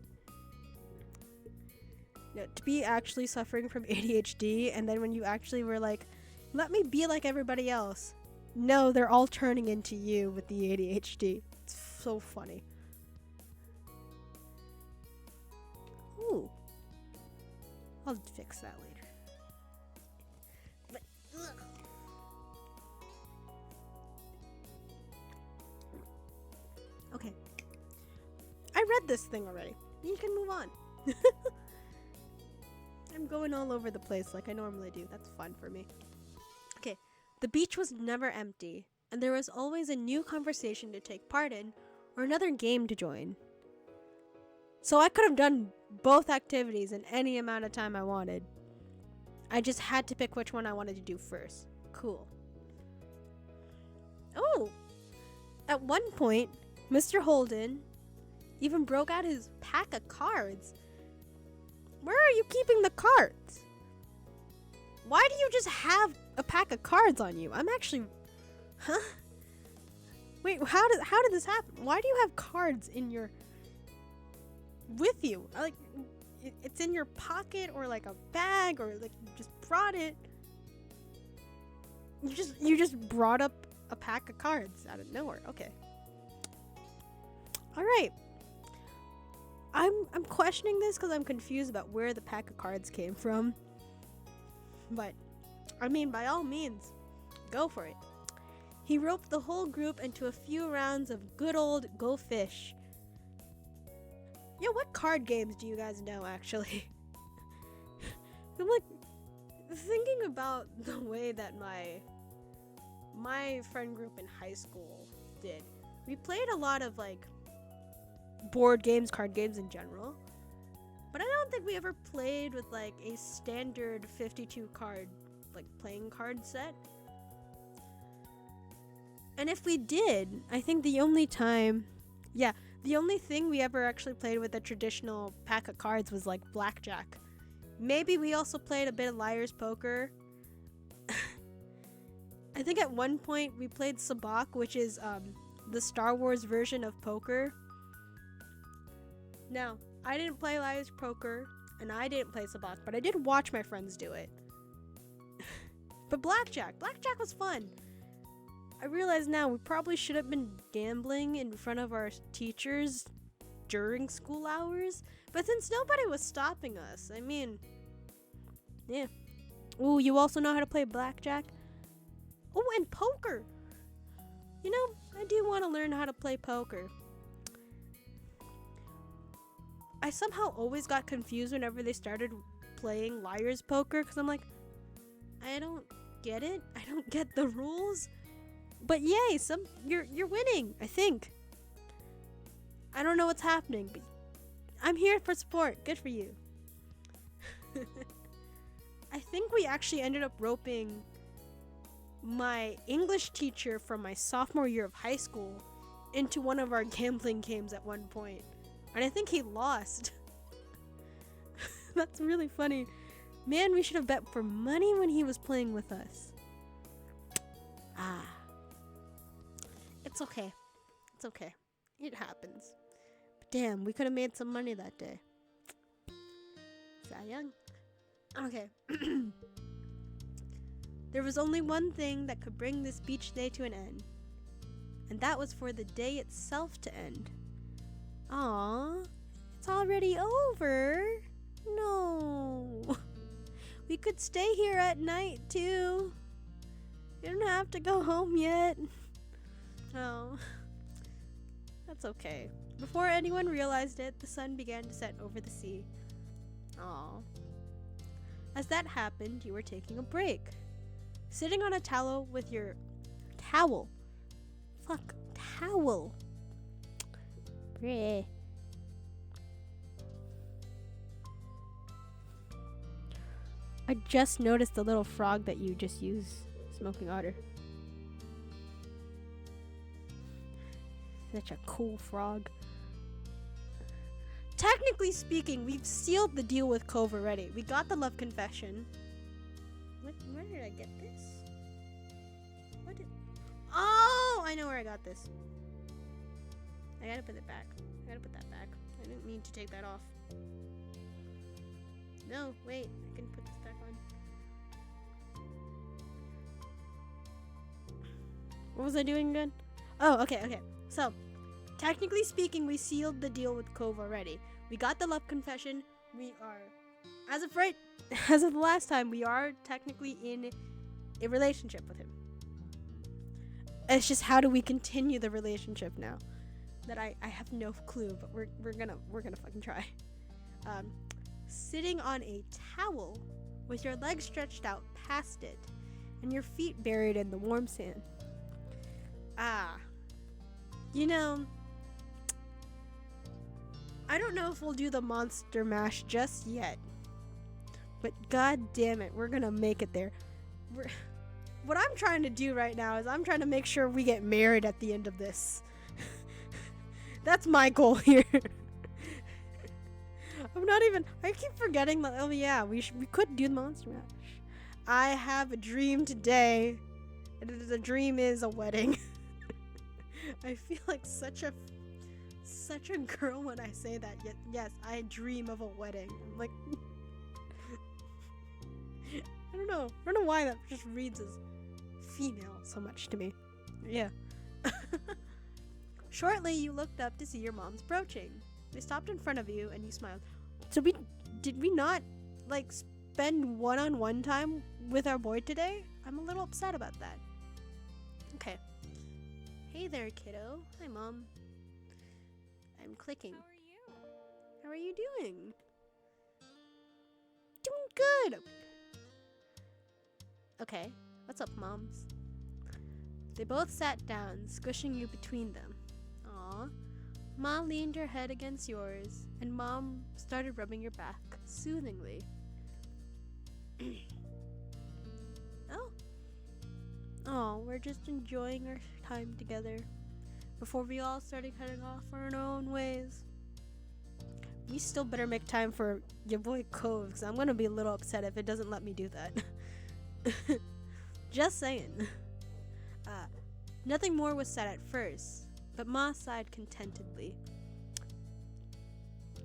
No, to be actually suffering from ADHD, and then when you actually were like, let me be like everybody else. No, they're all turning into you with the ADHD. It's so funny. Ooh. I'll fix that later. But, ugh. Okay. I read this thing already. You can move on. I'm going all over the place like I normally do. That's fun for me. Okay. The beach was never empty, and there was always a new conversation to take part in or another game to join. So I could have done both activities in any amount of time I wanted. I just had to pick which one I wanted to do first. Cool. Oh! At one point, Mr. Holden even broke out his pack of cards. Where are you keeping the cards? Why do you just have a pack of cards on you? I'm actually... Huh? Wait, how did this happen? Why do you have cards in your... with you? Like, it's in your pocket or like a bag, or like you just brought it. You just brought up a pack of cards out of nowhere. Okay. All right. I'm questioning this because I'm confused about where the pack of cards came from. But, I mean, by all means, go for it. He roped the whole group into a few rounds of good old Go Fish. Yo, what card games do you guys know, actually? I'm like, thinking about the way that my friend group in high school did. We played a lot of, like, board games, card games in general. But I don't think we ever played with, like, a standard 52 card, like, playing card set. And if we did, I think the only thing we ever actually played with a traditional pack of cards was, like, blackjack. Maybe we also played a bit of liar's poker. I think at one point we played sabak, which is the Star Wars version of poker. Now, I didn't play liar's poker, and I didn't play sabak, but I did watch my friends do it. But blackjack was fun. I realize now we probably should have been gambling in front of our teachers during school hours, but since nobody was stopping us, I mean, yeah. Ooh, you also know how to play blackjack? Oh, and poker. You know, I do want to learn how to play poker. I somehow always got confused whenever they started playing liar's poker, because I'm like, I don't get it. I don't get the rules. But yay, you're winning, I think. I don't know what's happening, but I'm here for support. Good for you. I think we actually ended up roping my English teacher from my sophomore year of high school into one of our gambling games at one point. And I think he lost. That's really funny. Man, we should have bet for money when he was playing with us. Ah. It's okay. It's okay. It happens. But damn, we could have made some money that day. Cy Young. Okay. There was only one thing that could bring this beach day to an end. And that was for the day itself to end. Aww. It's already over. No. We could stay here at night, too. You don't have to go home yet. Oh. That's okay. Before anyone realized it, the sun began to set over the sea. Aww. As that happened, you were taking a break. Sitting on a towel with your... Towel. Fuck. Towel. Bleh. I just noticed the little frog that you just used smoking otter. Such a cool frog. Technically speaking, we've sealed the deal with Cove already. We got the love confession. Where did I get this? Oh, I know where I got this. I gotta put it back. I gotta put that back. I didn't mean to take that off. No, wait. I can put this back on. What was I doing again? Oh, okay. So, technically speaking, we sealed the deal with Cove already. We got the love confession. We are, as of the last time, we are technically in a relationship with him. It's just how do we continue the relationship now? That I have no clue, but we're gonna fucking try. Sitting on a towel with your legs stretched out past it and your feet buried in the warm sand. You know, I don't know if we'll do the monster mash just yet, but god damn it, we're gonna make it there. What I'm trying to do right now is I'm trying to make sure we get married at the end of this. That's my goal here. I keep forgetting that, oh yeah, we could do the monster mash. I have a dream today. The dream is a wedding. I feel like such a girl when I say that. Yet, yes, I dream of a wedding. I'm like, I don't know why that just reads as female so much to me. Yeah. Shortly, you looked up to see your mom's broaching. They stopped in front of you and you smiled. So did we not, like, spend one-on-one time with our boy today? I'm a little upset about that. Okay. Hey there, kiddo. Hi, Mom. I'm clicking. How are you doing? Doing good. Okay. What's up, Moms? They both sat down, squishing you between them. Aww. Ma leaned her head against yours, and Mom started rubbing your back soothingly. Oh, we're just enjoying our time together before we all started heading off on our own ways. We still better make time for your boy Cove, because I'm going to be a little upset if it doesn't let me do that. Just saying. Nothing more was said at first, but Ma sighed contentedly.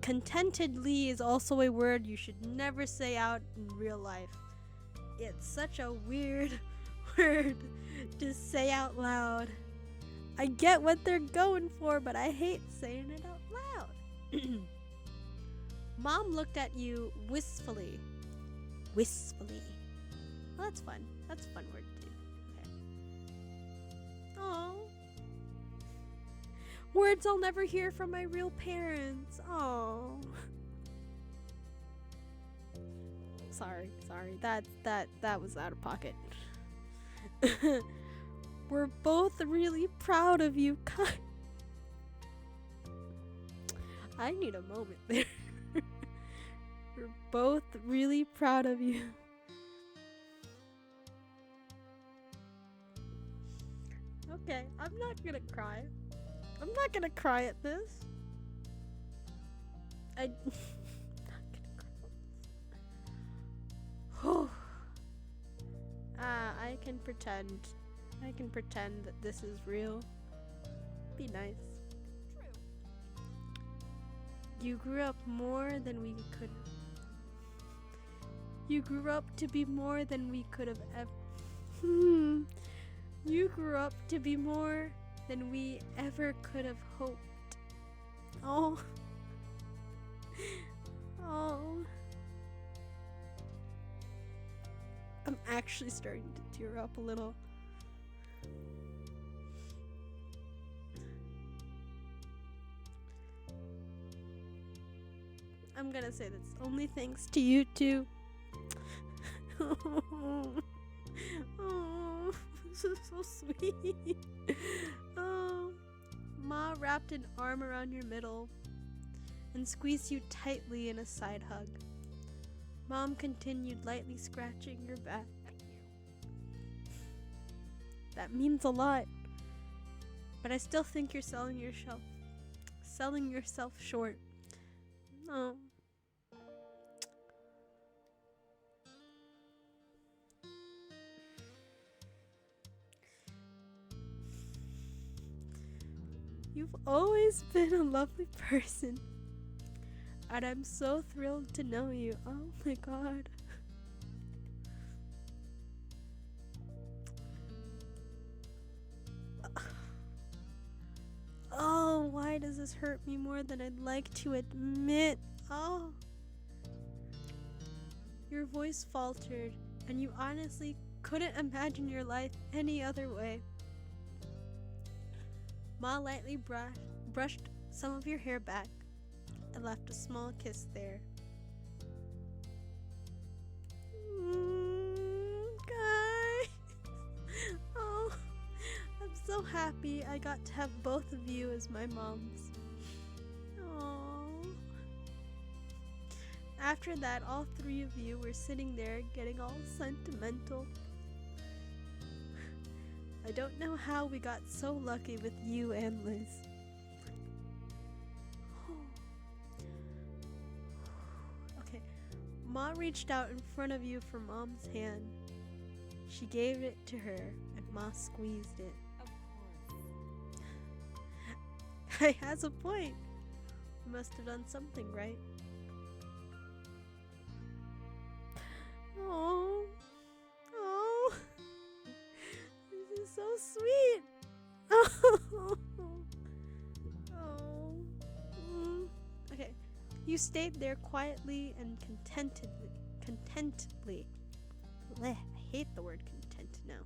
Contentedly is also a word you should never say out in real life. It's such a weird word to say out loud. I get what they're going for, but I hate saying it out loud. Mom looked at you wistfully. Wistfully. Well, that's fun. That's a fun word to do. Okay. Aww. Words I'll never hear from my real parents. Aww. Sorry. That was out of pocket. We're both really proud of you. I need a moment there. We're both really proud of you. Okay, I'm not gonna cry. I'm not gonna cry at this. I'm not gonna cry. I can pretend. I can pretend that this is real. Be nice. True. You grew up more than we could. You grew up to be more than we could have ever. You grew up to be more than we ever could have hoped. Oh. Oh. I'm actually starting to tear up a little. I'm gonna say that's only thanks to you two. Oh, this is so sweet. Oh, Ma wrapped an arm around your middle and squeezed you tightly in a side hug. Mom continued lightly scratching your back. That means a lot, but I still think you're selling yourself short. Oh. You've always been a lovely person, and I'm so thrilled to know you. Oh my god. Oh, why does this hurt me more than I'd like to admit? Oh. Your voice faltered, and you honestly couldn't imagine your life any other way. Ma lightly brushed some of your hair back and left a small kiss there. Guys. Oh, I'm so happy I got to have both of you as my moms. Oh. After that, all three of you were sitting there getting all sentimental. I don't know how we got so lucky with you and Liz. Okay, Ma reached out in front of you for Mom's hand. She gave it to her and Ma squeezed it. Of course. He has a point. You must have done something right. Oh. Oh. This is so sweet. Oh. Oh. Okay. You stayed there quietly and contentedly. Blech, I hate the word content now.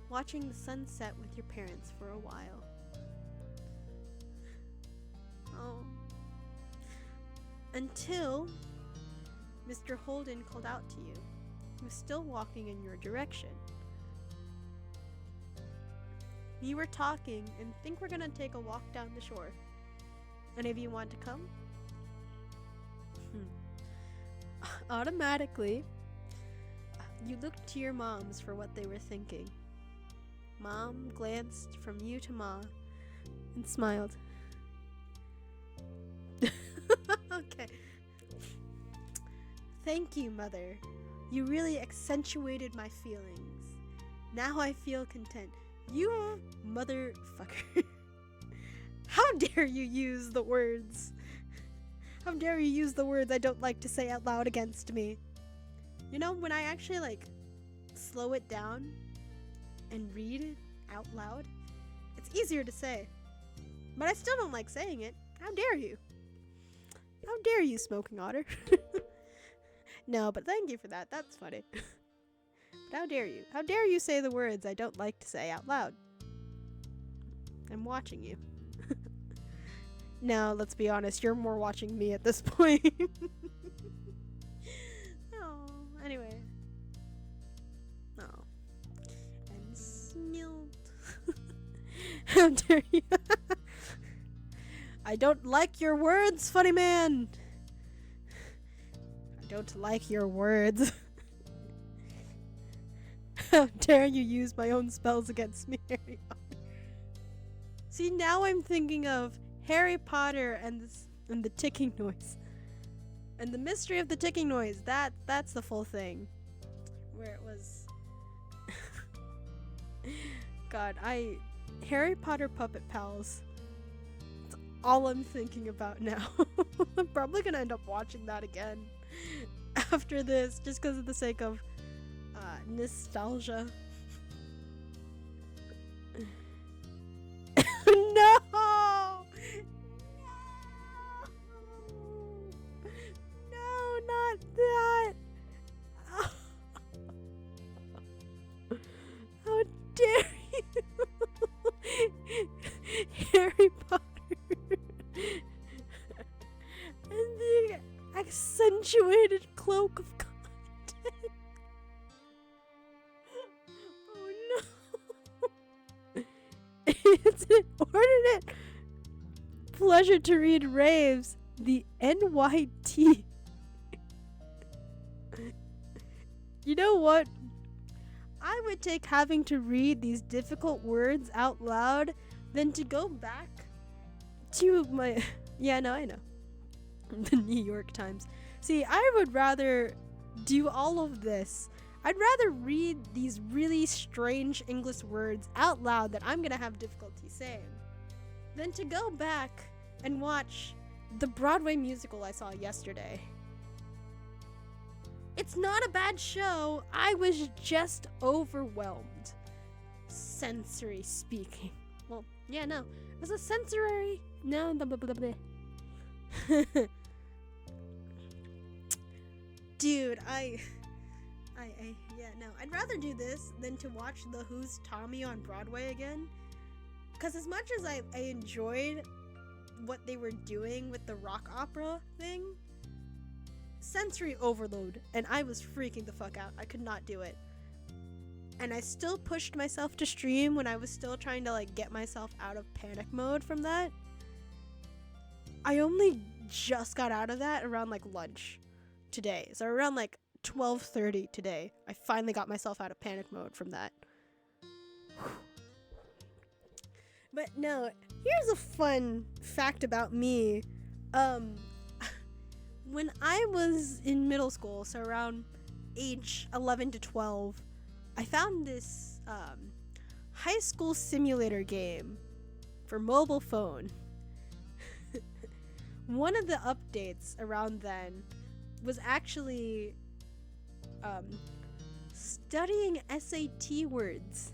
Watching the sunset with your parents for a while. Oh. Until Mr. Holden called out to you. He was still walking in your direction. You were talking and think we're gonna take a walk down the shore. Any of you want to come? Automatically, you looked to your moms for what they were thinking. Mom glanced from you to Ma and smiled. Okay. Thank you, Mother. You really accentuated my feelings. Now I feel content. You motherfucker. How dare you use the words? How dare you use the words I don't like to say out loud against me? You know, when I actually slow it down and read it out loud, it's easier to say. But I still don't like saying it. How dare you? How dare you, Smoking Otter? No, but thank you for that. That's funny. But how dare you? How dare you say the words I don't like to say out loud? I'm watching you. Now, let's be honest, you're more watching me at this point. Oh, anyway. Oh. I'm smilled. How dare you? I don't like your words, funny man. I don't like your words. How dare you use my own spells against me, Harry Potter? See, now I'm thinking of Harry Potter and the ticking noise. And the mystery of the ticking noise, that's the full thing. Where it was God, Harry Potter Puppet Pals. all I'm thinking about now. I'm probably gonna end up watching that again after this, just because of the sake of nostalgia. No! No! No, not that! How dare you! Harry Potter and the accentuated cloak of content. Oh no! It's an inordinate pleasure to read raves. The NYT. You know what? I would take having to read these difficult words out loud than to go back to my. Yeah, no, I know. The New York Times. See, I would rather do all of this. I'd rather read these really strange English words out loud that I'm gonna have difficulty saying than to go back and watch the Broadway musical I saw yesterday. It's not a bad show. I was just overwhelmed. Sensory speaking. Well, yeah, no. It was a sensory. No, blah, blah, blah, blah. Dude, yeah, no. I'd rather do this than to watch The Who's Tommy on Broadway again. Because as much as I enjoyed what they were doing with the rock opera thing, sensory overload, and I was freaking the fuck out. I could not do it. And I still pushed myself to stream when I was still trying to like get myself out of panic mode from that. I only just got out of that around like lunch today. So around like 12:30 today, I finally got myself out of panic mode from that. But no, here's a fun fact about me. When I was in middle school, so around age 11 to 12, I found this high school simulator game for mobile phone. One of the updates around then was actually studying SAT words.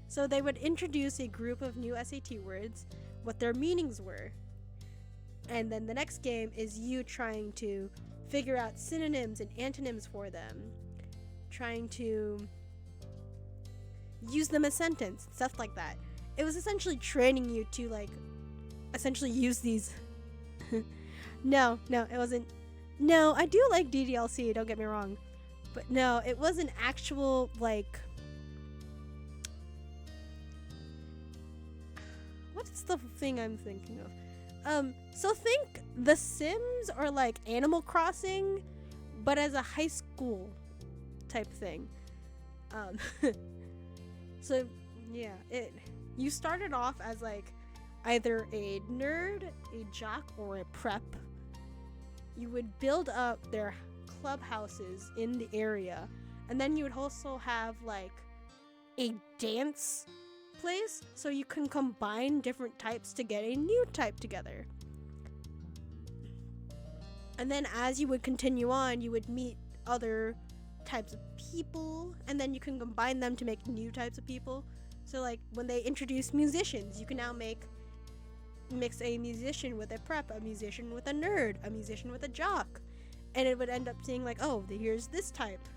So they would introduce a group of new SAT words, what their meanings were. And then the next game is you trying to figure out synonyms and antonyms for them. Trying to use them as sentence, stuff like that. It was essentially training you to like essentially use these. No, it wasn't. No, I do like DDLC, don't get me wrong. But no, it was an actual like what's the thing I'm thinking of? So think The Sims or like Animal Crossing, but as a high school type thing. So yeah, you started off as like either a nerd, a jock, or a prep. You would build up their clubhouses in the area, and then you would also have like a dance place, so you can combine different types to get a new type together. And then as you would continue on, you would meet other types of people, and then you can combine them to make new types of people. So like when they introduce musicians, you can now mix a musician with a prep, a musician with a nerd, a musician with a jock, and it would end up seeing like, oh, here's this type.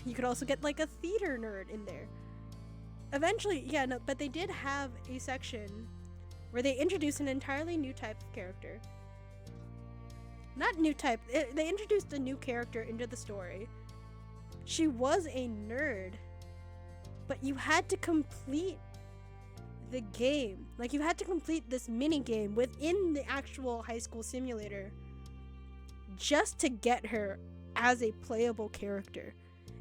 You could also get like a theater nerd in there. Eventually, yeah, no, but they did have a section where they introduced an entirely new type of character. Not new type, they introduced a new character into the story. She was a nerd, but you had to complete the game. Like, you had to complete this mini game within the actual high school simulator just to get her as a playable character.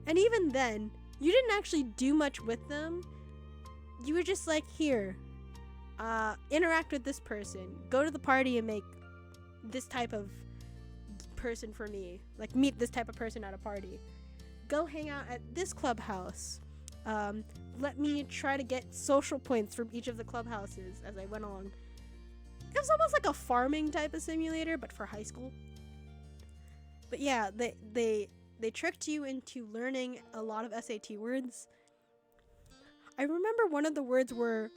And even then, you didn't actually do much with them. You were just like, here, interact with this person, go to the party and make this type of person for me, like meet this type of person at a party, go hang out at this clubhouse, let me try to get social points from each of the clubhouses as I went along. it was almost like a farming type of simulator, but for high school. But yeah, they tricked you into learning a lot of SAT words. I remember one of the words were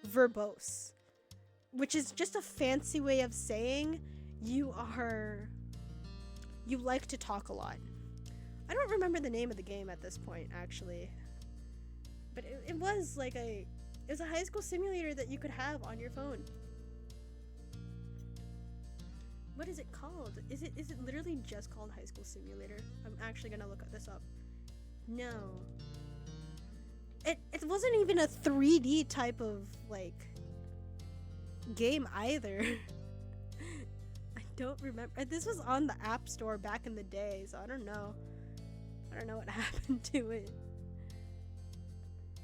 verbose, which is just a fancy way of saying you like to talk a lot. I don't remember the name of the game at this point, actually. But it was like it was a high school simulator that you could have on your phone. What is it called? Is it literally just called High School Simulator? I'm actually gonna look this up. No. It wasn't even a 3D type of like game either. I don't remember. This was on the App Store back in the day, so I don't know. I don't know what happened to it.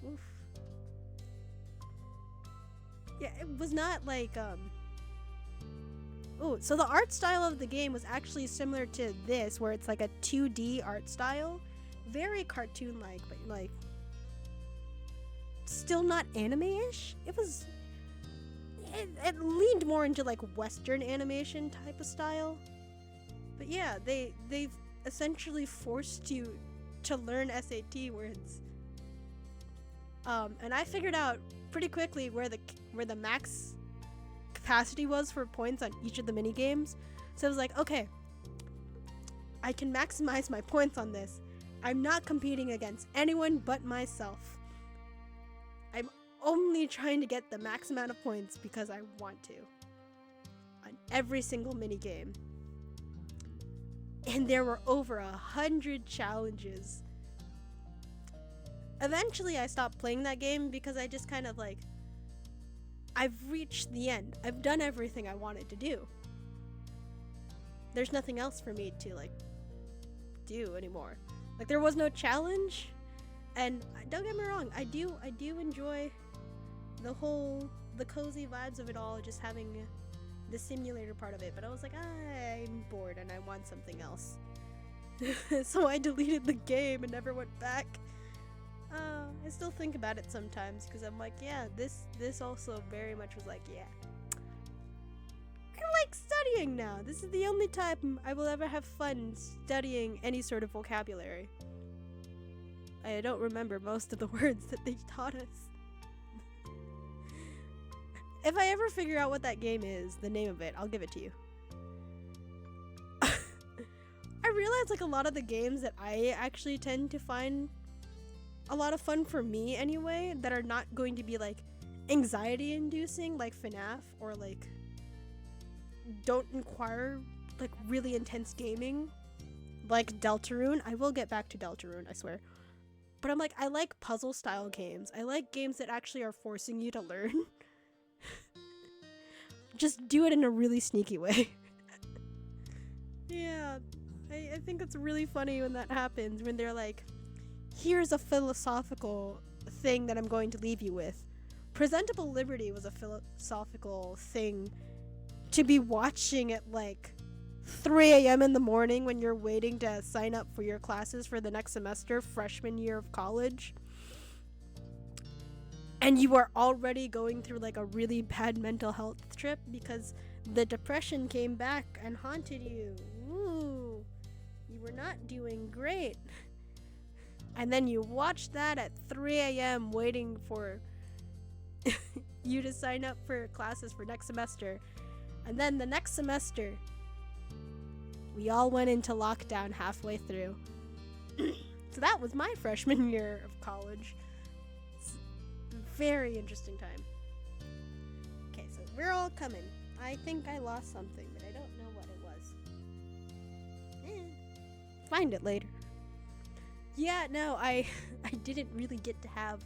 Oof. Yeah, it was not like oh, so the art style of the game was actually similar to this, where it's like a 2D art style, very cartoon-like, but like still not anime-ish. It leaned more into like Western animation type of style. But yeah, they've essentially forced you to learn SAT words. And I figured out pretty quickly where the max capacity was for points on each of the mini games. So I was like, okay, I can maximize my points on this. I'm not competing against anyone but myself. I'm only trying to get the max amount of points because I want to on every single mini game. And there were over 100 challenges. Eventually I stopped playing that game because I just kind of like, I've reached the end. I've done everything I wanted to do. There's nothing else for me to like do anymore. Like there was no challenge, and don't get me wrong, I do enjoy the cozy vibes of it all, just having the simulator part of it, but I was like, I'm bored and I want something else. So I deleted the game and never went back. I still think about it sometimes because I'm like, yeah, this also very much was like, yeah, I like studying now. This is the only time I will ever have fun studying any sort of vocabulary. I don't remember most of the words that they taught us. If I ever figure out what that game is, the name of it, I'll give it to you. I realize like a lot of the games that I actually tend to find a lot of fun for me anyway, that are not going to be like anxiety inducing like FNAF, or like don't require like really intense gaming like Deltarune. I will get back to Deltarune, I swear. But I'm like, I like puzzle style games. I like games that actually are forcing you to learn. Just do it in a really sneaky way. Yeah, I think it's really funny when that happens, when they're like, here's a philosophical thing that I'm going to leave you with. Presentable Liberty was a philosophical thing to be watching at like 3 a.m. in the morning when you're waiting to sign up for your classes for the next semester, freshman year of college. And you are already going through like a really bad mental health trip because the depression came back and haunted you. Ooh, you were not doing great. And then you watch that at 3 a.m. waiting for you to sign up for classes for next semester. And then the next semester, we all went into lockdown halfway through. So that was my freshman year of college. It's a very interesting time. Okay, so we're all coming. I think I lost something, but I don't know what it was. Find it later. Yeah, no, I didn't really get to have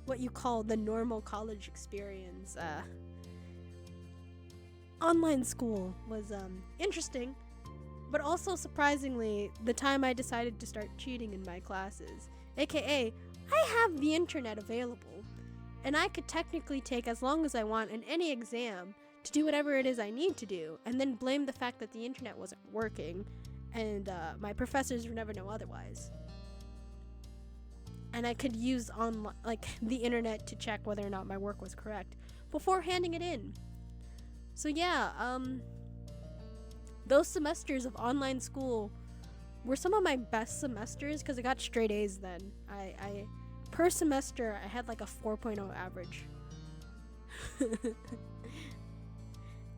what you call the normal college experience. Online school was interesting, but also surprisingly, the time I decided to start cheating in my classes, aka I have the internet available, and I could technically take as long as I want in any exam to do whatever it is I need to do, and then blame the fact that the internet wasn't working, and my professors would never know otherwise. And I could use the internet to check whether or not my work was correct before handing it in. So yeah, those semesters of online school were some of my best semesters because I got straight A's then. I per semester I had like a 4.0 average.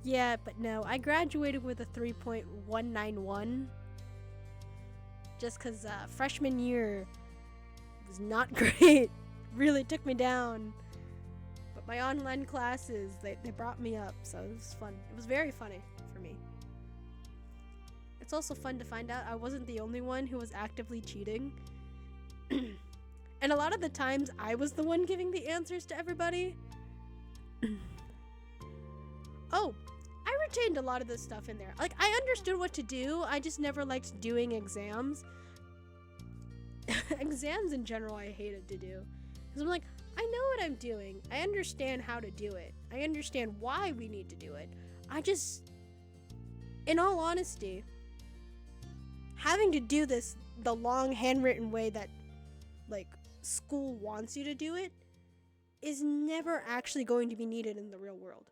Yeah, but no, I graduated with a 3.191 just because freshman year was not great. Really took me down. But my online classes, they brought me up, so it was fun. It was very funny for me. It's also fun to find out I wasn't the only one who was actively cheating. And a lot of the times I was the one giving the answers to everybody. Oh, I retained a lot of this stuff in there. Like, I understood what to do, I just never liked doing exams. Exams in general I hated to do. Because I'm like, I know what I'm doing. I understand how to do it. I understand why we need to do it. I just, in all honesty, having to do this the long handwritten way that, like, school wants you to do it is never actually going to be needed in the real world.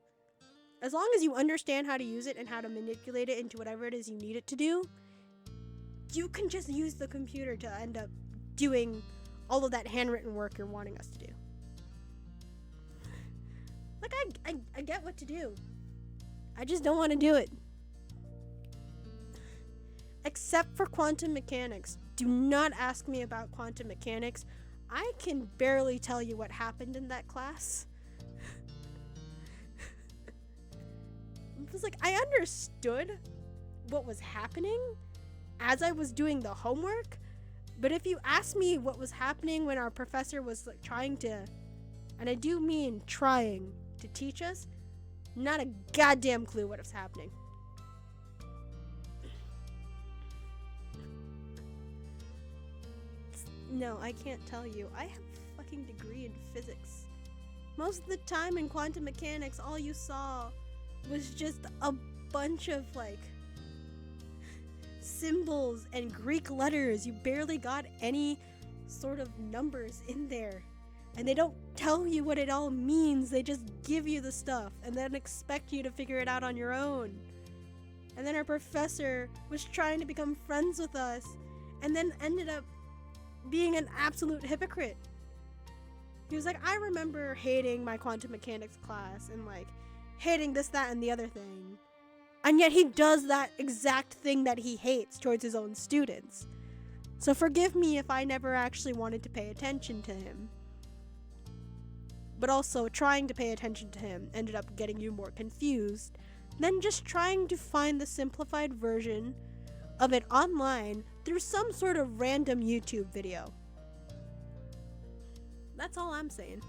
As long as you understand how to use it and how to manipulate it into whatever it is you need it to do, you can just use the computer to end up doing all of that handwritten work you're wanting us to do. Like, I get what to do. I just don't want to do it. Except for quantum mechanics. Do not ask me about quantum mechanics. I can barely tell you what happened in that class. It was like, I understood what was happening as I was doing the homework, but if you ask me what was happening when our professor was like trying to, and I do mean trying to teach us, not a goddamn clue what was happening. No, I can't tell you. I have a fucking degree in physics. Most of the time in quantum mechanics, all you saw was just a bunch of, like, symbols and Greek letters. You barely got any sort of numbers in there. And they don't tell you what it all means. They just give you the stuff and then expect you to figure it out on your own. And then our professor was trying to become friends with us and then ended up being an absolute hypocrite. He was like, I remember hating my quantum mechanics class and, like, hating this, that, and the other thing. And yet he does that exact thing that he hates towards his own students. So forgive me if I never actually wanted to pay attention to him. But also, trying to pay attention to him ended up getting you more confused than just trying to find the simplified version of it online through some sort of random YouTube video. That's all I'm saying.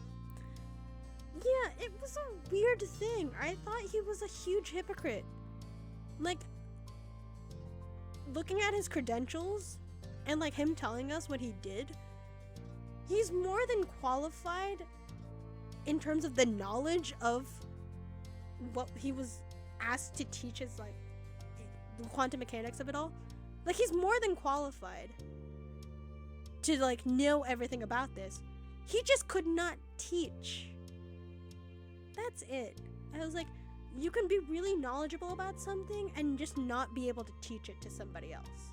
Yeah, it was a weird thing. I thought he was a huge hypocrite. Like, looking at his credentials and, like, him telling us what he did, he's more than qualified in terms of the knowledge of what he was asked to teach us, like, the quantum mechanics of it all. Like, he's more than qualified to, like, know everything about this. He just could not teach. That's it. I was like, you can be really knowledgeable about something and just not be able to teach it to somebody else.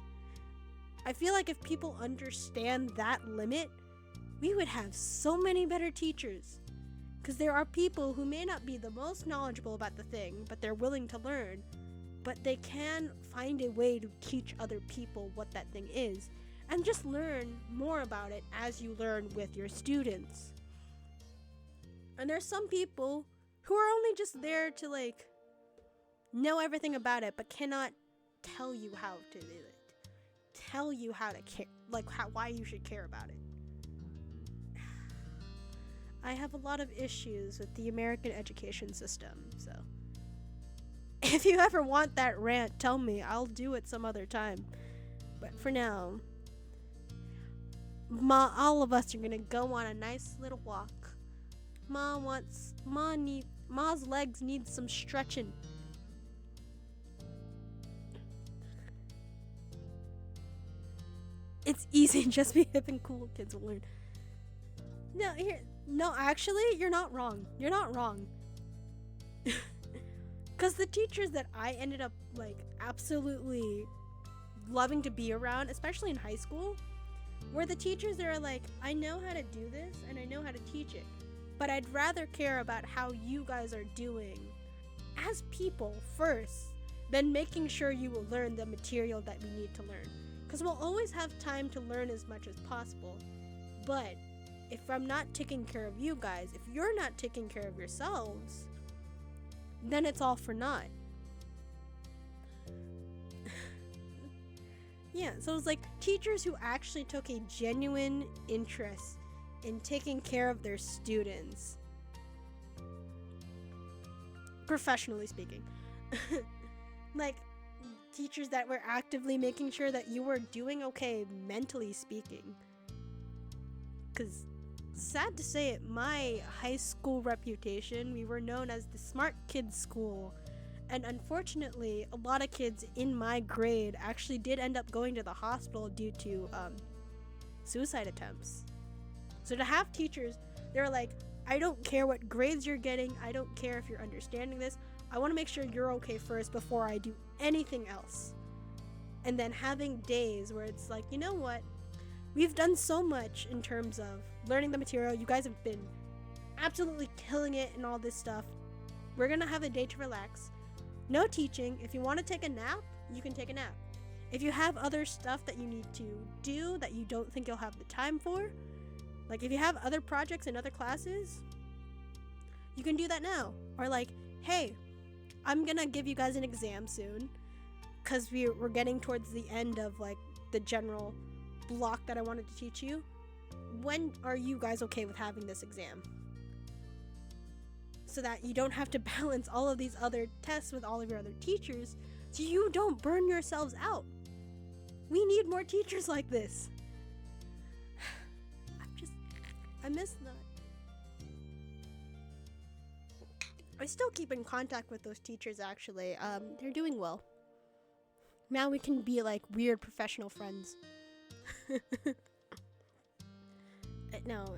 I feel like if people understand that limit, we would have so many better teachers. Because there are people who may not be the most knowledgeable about the thing, but they're willing to learn. But they can find a way to teach other people what that thing is. And just learn more about it as you learn with your students. And there's some people who are only just there to, like, know everything about it, but cannot tell you how to do it. Tell you how to care, like, why you should care about it. I have a lot of issues with the American education system, so if you ever want that rant, tell me. I'll do it some other time. But for now, all of us are gonna go on a nice little walk. Ma's legs need some stretching. It's easy, just be hip and cool, kids will learn. No, actually, you're not wrong. You're not wrong. Because the teachers that I ended up, like, absolutely loving to be around, especially in high school, were the teachers that are like, I know how to do this and I know how to teach it, but I'd rather care about how you guys are doing as people first than making sure you will learn the material that we need to learn. Because we'll always have time to learn as much as possible, but if I'm not taking care of you guys, if you're not taking care of yourselves, then it's all for naught. Yeah, so it's like teachers who actually took a genuine interest in taking care of their students. Professionally speaking. Like, teachers that were actively making sure that you were doing okay mentally speaking. Because, sad to say it, my high school reputation, we were known as the smart kids school. And unfortunately, a lot of kids in my grade actually did end up going to the hospital due to suicide attempts. So to have teachers, they're like, I don't care what grades you're getting, I don't care if you're understanding this, I want to make sure you're okay first before I do anything else. And then having days where it's like, you know what, we've done so much in terms of learning the material, you guys have been absolutely killing it and all this stuff, we're gonna have a day to relax. No teaching. If you want to take a nap, you can take a nap. If you have other stuff that you need to do that you don't think you'll have the time for, like if you have other projects in other classes, you can do that now. Or like, hey, I'm gonna give you guys an exam soon because we're getting towards the end of like the general block that I wanted to teach you. When are you guys okay with having this exam? So that you don't have to balance all of these other tests with all of your other teachers, so you don't burn yourselves out. We need more teachers like this. I miss that. I still keep in contact with those teachers actually. They're doing well. Now we can be like weird professional friends. No,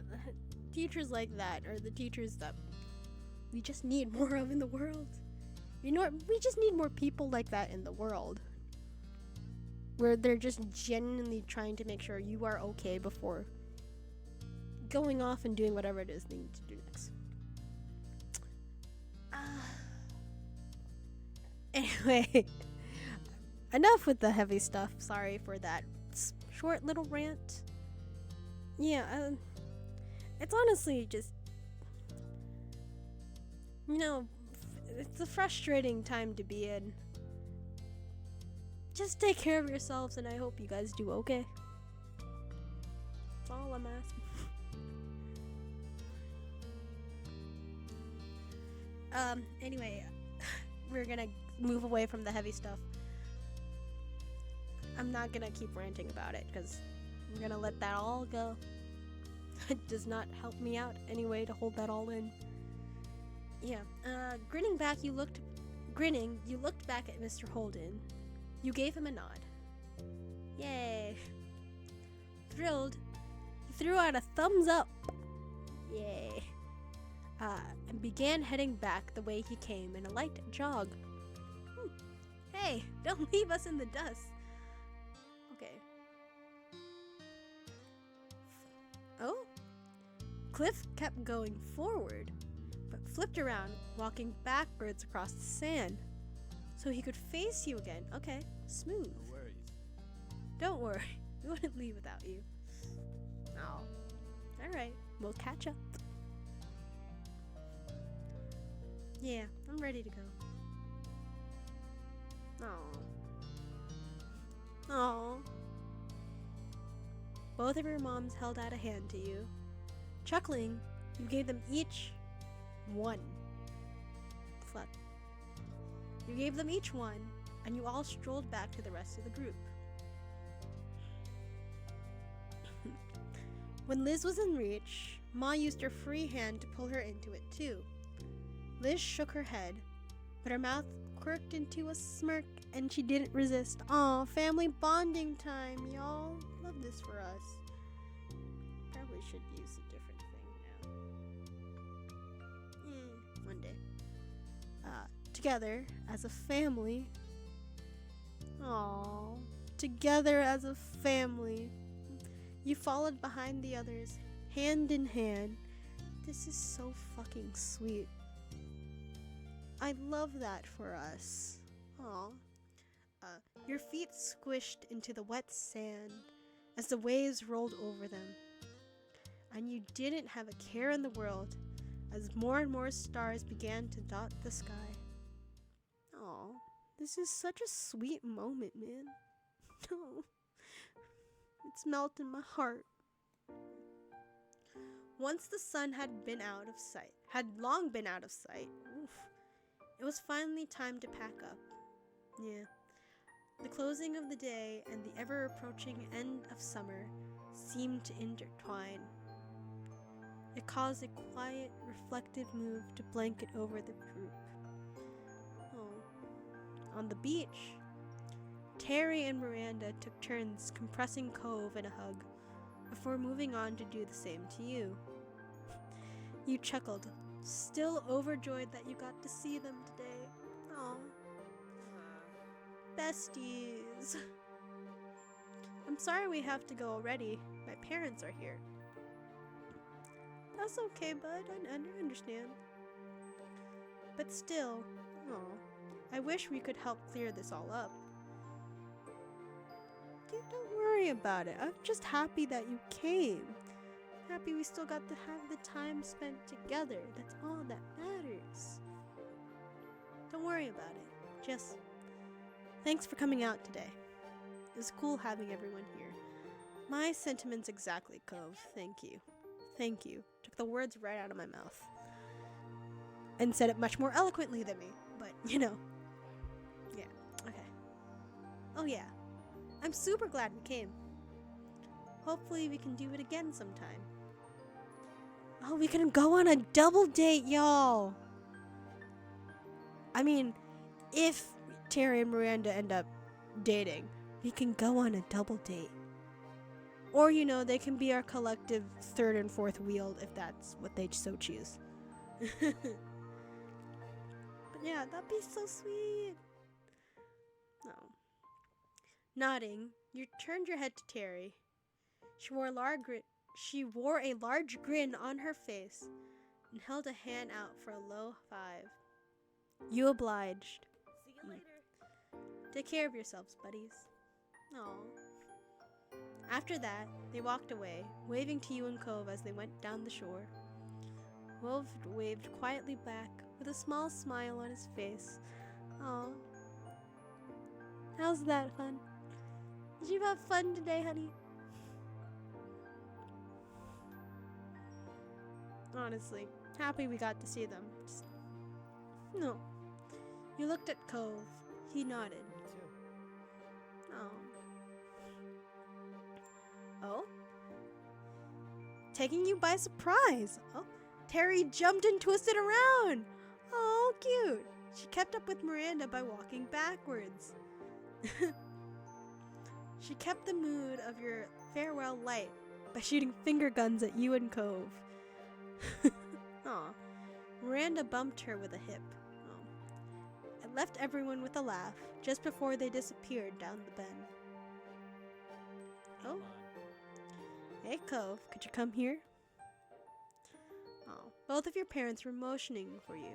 teachers like that are the teachers that we just need more of in the world. You know what? We just need more people like that in the world. Where they're just genuinely trying to make sure you are okay before going off and doing whatever it is they need to do next. Anyway, enough with the heavy stuff. Sorry for that short little rant. Yeah, it's honestly just, you know, it's a frustrating time to be in. Just take care of yourselves, and I hope you guys do okay. That's all I'm asking. Anyway, we're gonna move away from the heavy stuff. I'm not gonna keep ranting about it, because I'm gonna let that all go. It does not help me out anyway to hold that all in. Yeah, grinning, you looked back at Mr. Holden. You gave him a nod. Yay. Thrilled, he threw out a thumbs up. Yay. And began heading back the way he came in a light jog. Hey, don't leave us in the dust. Okay. Oh? Cliff kept going forward, but flipped around, walking backwards across the sand, so he could face you again. Okay, smooth. No worries. Don't worry, we wouldn't leave without you. Oh. Alright, we'll catch up. Yeah, I'm ready to go. Aww. Aww. Both of your moms held out a hand to you. Chuckling, you gave them each one. Flat. You gave them each one, and you all strolled back to the rest of the group. When Liz was in reach, Ma used her free hand to pull her into it too. Liz shook her head, but her mouth quirked into a smirk, and she didn't resist. Aw, family bonding time, y'all. Love this for us. Probably should use a different thing now. One day. together as a family. Aww. Together as a family. You followed behind the others, hand in hand. This is so fucking sweet. I love that for us. Aww. Your feet squished into the wet sand as the waves rolled over them. And you didn't have a care in the world as more and more stars began to dot the sky. Aww, this is such a sweet moment, man. Oh, it's melting my heart. Once the sun had long been out of sight, it was finally time to pack up. Yeah. The closing of the day and the ever-approaching end of summer seemed to intertwine. It caused a quiet, reflective move to blanket over the group. Oh. On the beach, Terry and Miranda took turns compressing Cove in a hug before moving on to do the same to you. You chuckled, still overjoyed that you got to see them today. Aw. Besties. I'm sorry we have to go already. My parents are here. That's okay, bud. I understand. But still, I wish we could help clear this all up. Dude, don't worry about it. I'm just happy that you came. Happy we still got to have the time spent together. That's all that matters. Don't worry about it. Just thanks for coming out today. It was cool having everyone here. My sentiments exactly, Cove. Thank you. Thank you. Took the words right out of my mouth. And said it much more eloquently than me. But, Yeah. Okay. Oh yeah. I'm super glad we came. Hopefully we can do it again sometime. Oh, we can go on a double date, y'all. I mean, if Terry and Miranda end up dating, we can go on a double date. Or, they can be our collective third and fourth wheel if that's what they so choose. But yeah, that'd be so sweet. Oh. Nodding, you turned your head to Terry. She wore a large grin on her face and held a hand out for a low five. You obliged. See you later. Take care of yourselves, buddies. Aww. After that, they walked away, waving to you and Cove as they went down the shore. Wolf waved quietly back with a small smile on his face. Aww. How's that, fun? Did you have fun today, honey? Honestly, happy we got to see them. No. You looked at Cove. He nodded. Me too. Oh? Taking you by surprise. Oh, Terry jumped and twisted around. Oh, cute. She kept up with Miranda by walking backwards. She kept the mood of your farewell light by shooting finger guns at you and Cove. Aw. Miranda bumped her with a hip. Oh. It left everyone with a laugh just before they disappeared down the bend. Oh. Hey, Cove, could you come here? Oh, both of your parents were motioning for you.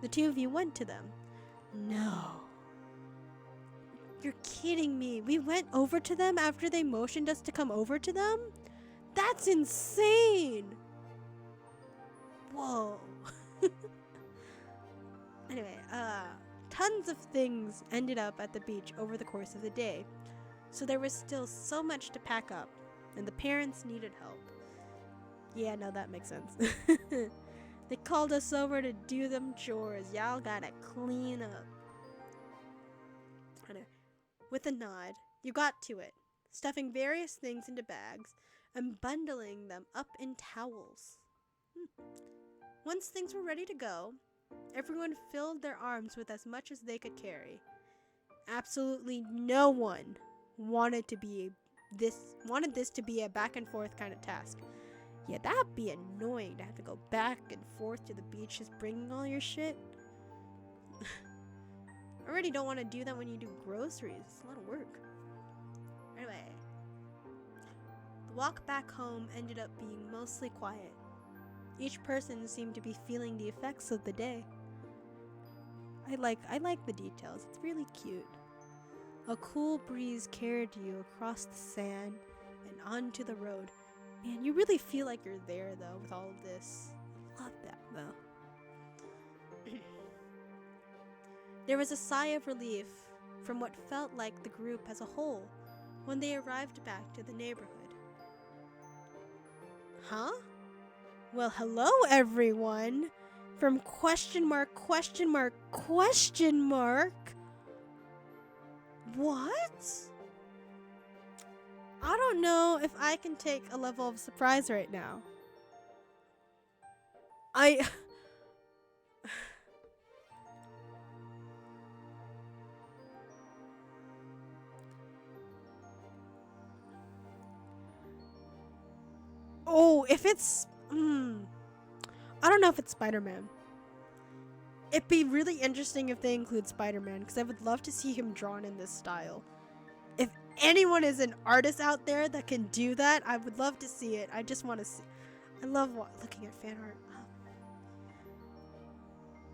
The two of you went to them. No. You're kidding me. We went over to them after they motioned us to come over to them? That's insane. Whoa. Anyway, tons of things ended up at the beach over the course of the day. So there was still so much to pack up, and the parents needed help. Yeah, no, that makes sense. They called us over to do them chores. Y'all gotta clean up. With a nod, you got to it, stuffing various things into bags and bundling them up in towels. Once things were ready to go, everyone filled their arms with as much as they could carry. Absolutely no one wanted this to be a back and forth kind of task. Yeah, that'd be annoying to have to go back and forth to the beach just bringing all your shit. already don't want to do that when you do groceries. It's a lot of work. Anyway, the walk back home ended up being mostly quiet. Each person seemed to be feeling the effects of the day. I like the details. It's really cute. A cool breeze carried you across the sand and onto the road. Man, you really feel like you're there though with all of this. I love that though. There was a sigh of relief from what felt like the group as a whole when they arrived back to the neighborhood. Huh? Well, hello everyone! From question mark, question mark, question mark? What? I don't know if I can take a level of surprise right now. Oh, if it's... I don't know if it's Spider-Man. It'd be really interesting if they include Spider-Man, because I would love to see him drawn in this style. If anyone is an artist out there that can do that, I would love to see it. I just want to see... I love looking at fan art.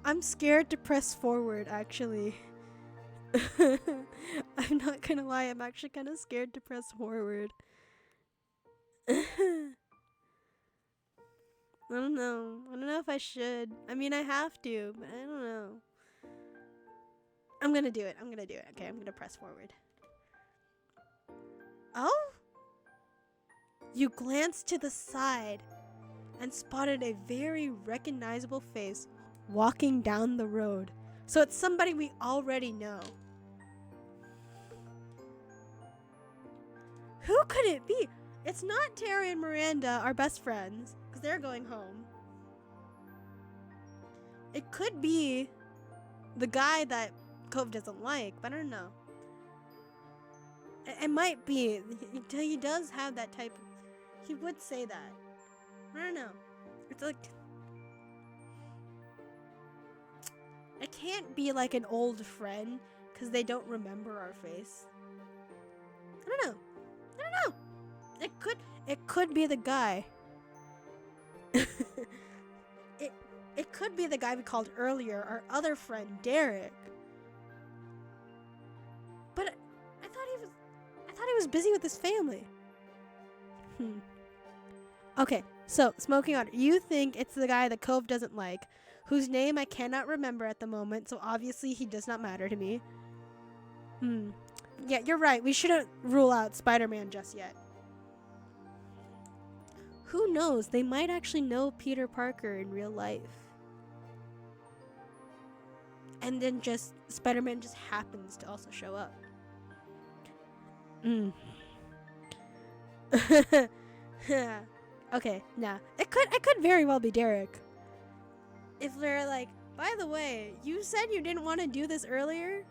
I'm scared to press forward, actually. I'm not gonna lie, I'm actually kind of scared to press forward. I don't know. I don't know if I should. I mean, I have to, but I don't know. I'm gonna do it. I'm gonna do it. Okay, I'm gonna press forward. Oh? You glanced to the side and spotted a very recognizable face walking down the road. So it's somebody we already know. Who could it be? It's not Terry and Miranda, our best friends, because they're going home. It could be the guy that Cove doesn't like, but I don't know. It might be. He does have that type of... He would say that. I don't know. It's like... It can't be like an old friend, because they don't remember our face. I don't know. I don't know. It could be the guy. It could be the guy we called earlier, our other friend, Derek. But I thought he was busy with his family. Okay, so Smoking Otter, you think it's the guy that Cove doesn't like, whose name I cannot remember at the moment, so obviously he does not matter to me. Yeah, you're right. We shouldn't rule out Spider-Man just yet. Who knows? They might actually know Peter Parker in real life. And then just Spider-Man just happens to also show up. Okay, nah. It could very well be Derek. If they're like, by the way, you said you didn't want to do this earlier?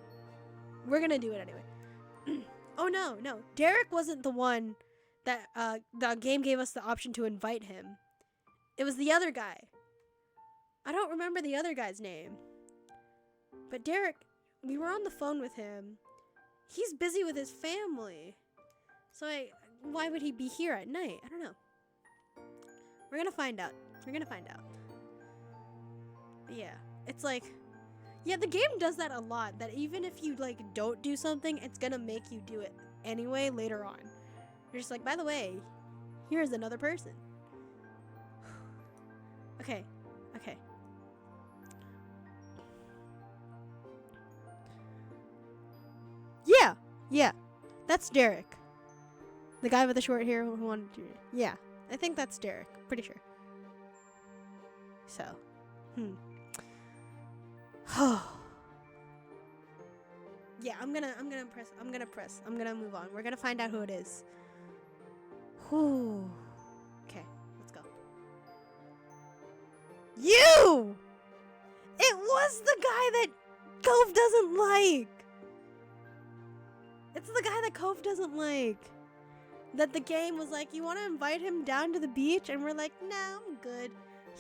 We're gonna do it anyway. Oh no. Derek wasn't the one that the game gave us the option to invite him. It was the other guy. I don't remember the other guy's name. But Derek, we were on the phone with him. He's busy with his family. So why would he be here at night? I don't know. We're gonna find out. But yeah, it's like... Yeah, the game does that a lot. That even if you like don't do something, it's gonna make you do it anyway later on. You're just like, by the way, here's another person. Okay. Yeah. That's Derek. The guy with the short hair who wanted to... Yeah, I think that's Derek. Pretty sure. So, yeah, I'm gonna move on. We're gonna find out who it is. Whew. Okay, let's go. You! It was the guy that Cove doesn't like! It's the guy that Cove doesn't like. That the game was like, you want to invite him down to the beach? And we're like, nah, I'm good.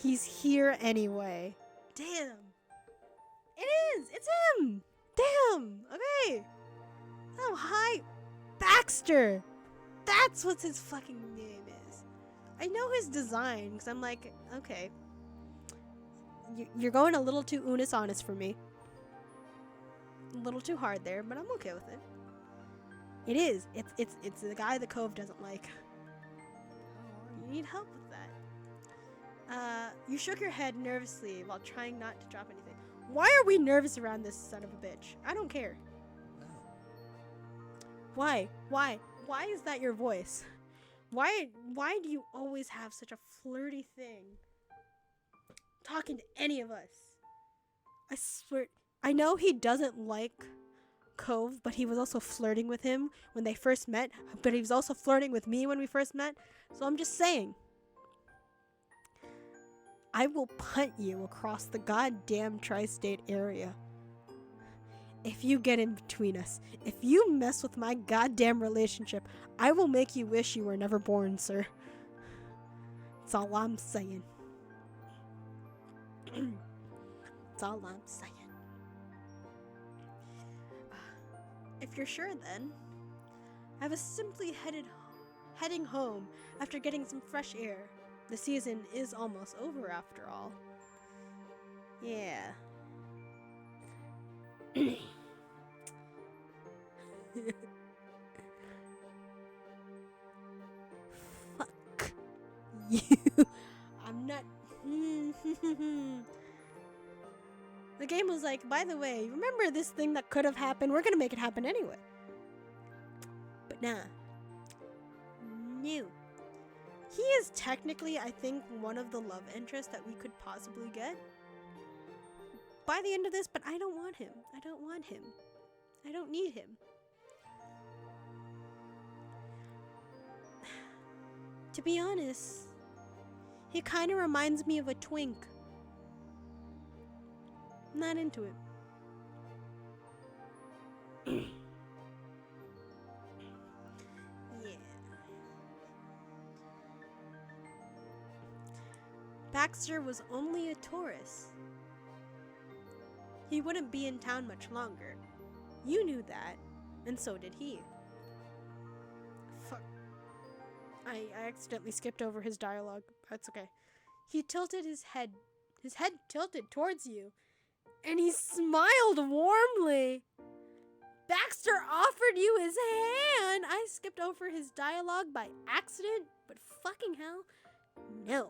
He's here anyway. Damn. It is! It's him! Damn! Okay! Oh, hi! Baxter! That's what his fucking name is. I know his design, because I'm like, okay. You're going a little too unis honest for me. A little too hard there, but I'm okay with it. It is. It's the guy the Cove doesn't like. You need help with that. You shook your head nervously while trying not to drop anything. Why are we nervous around this son of a bitch? I don't care. Why? Why is that your voice? Why do you always have such a flirty thing talking to any of us? I swear, I know he doesn't like Cove, but he was also flirting with him when they first met, but he was also flirting with me when we first met. So I'm just saying, I will punt you across the goddamn tri-state area. If you get in between us, if you mess with my goddamn relationship, I will make you wish you were never born, sir. That's all I'm saying. That's all I'm saying. If you're sure, then I was simply heading home after getting some fresh air. The season is almost over after all. Yeah. Fuck you. I'm not. The game was like, by the way, remember this thing that could have happened? We're gonna make it happen anyway. But nah. No. He is technically, I think, one of the love interests that we could possibly get by the end of this, but I don't want him. I don't want him. I don't need him. To be honest, he kind of reminds me of a twink. I'm not into it. Yeah. Baxter was only a tourist. He wouldn't be in town much longer. You knew that, and so did he. Fuck. I accidentally skipped over his dialogue. That's okay. He tilted his head tilted towards you, and he smiled warmly. Baxter offered you his hand. I skipped over his dialogue by accident, but fucking hell, no.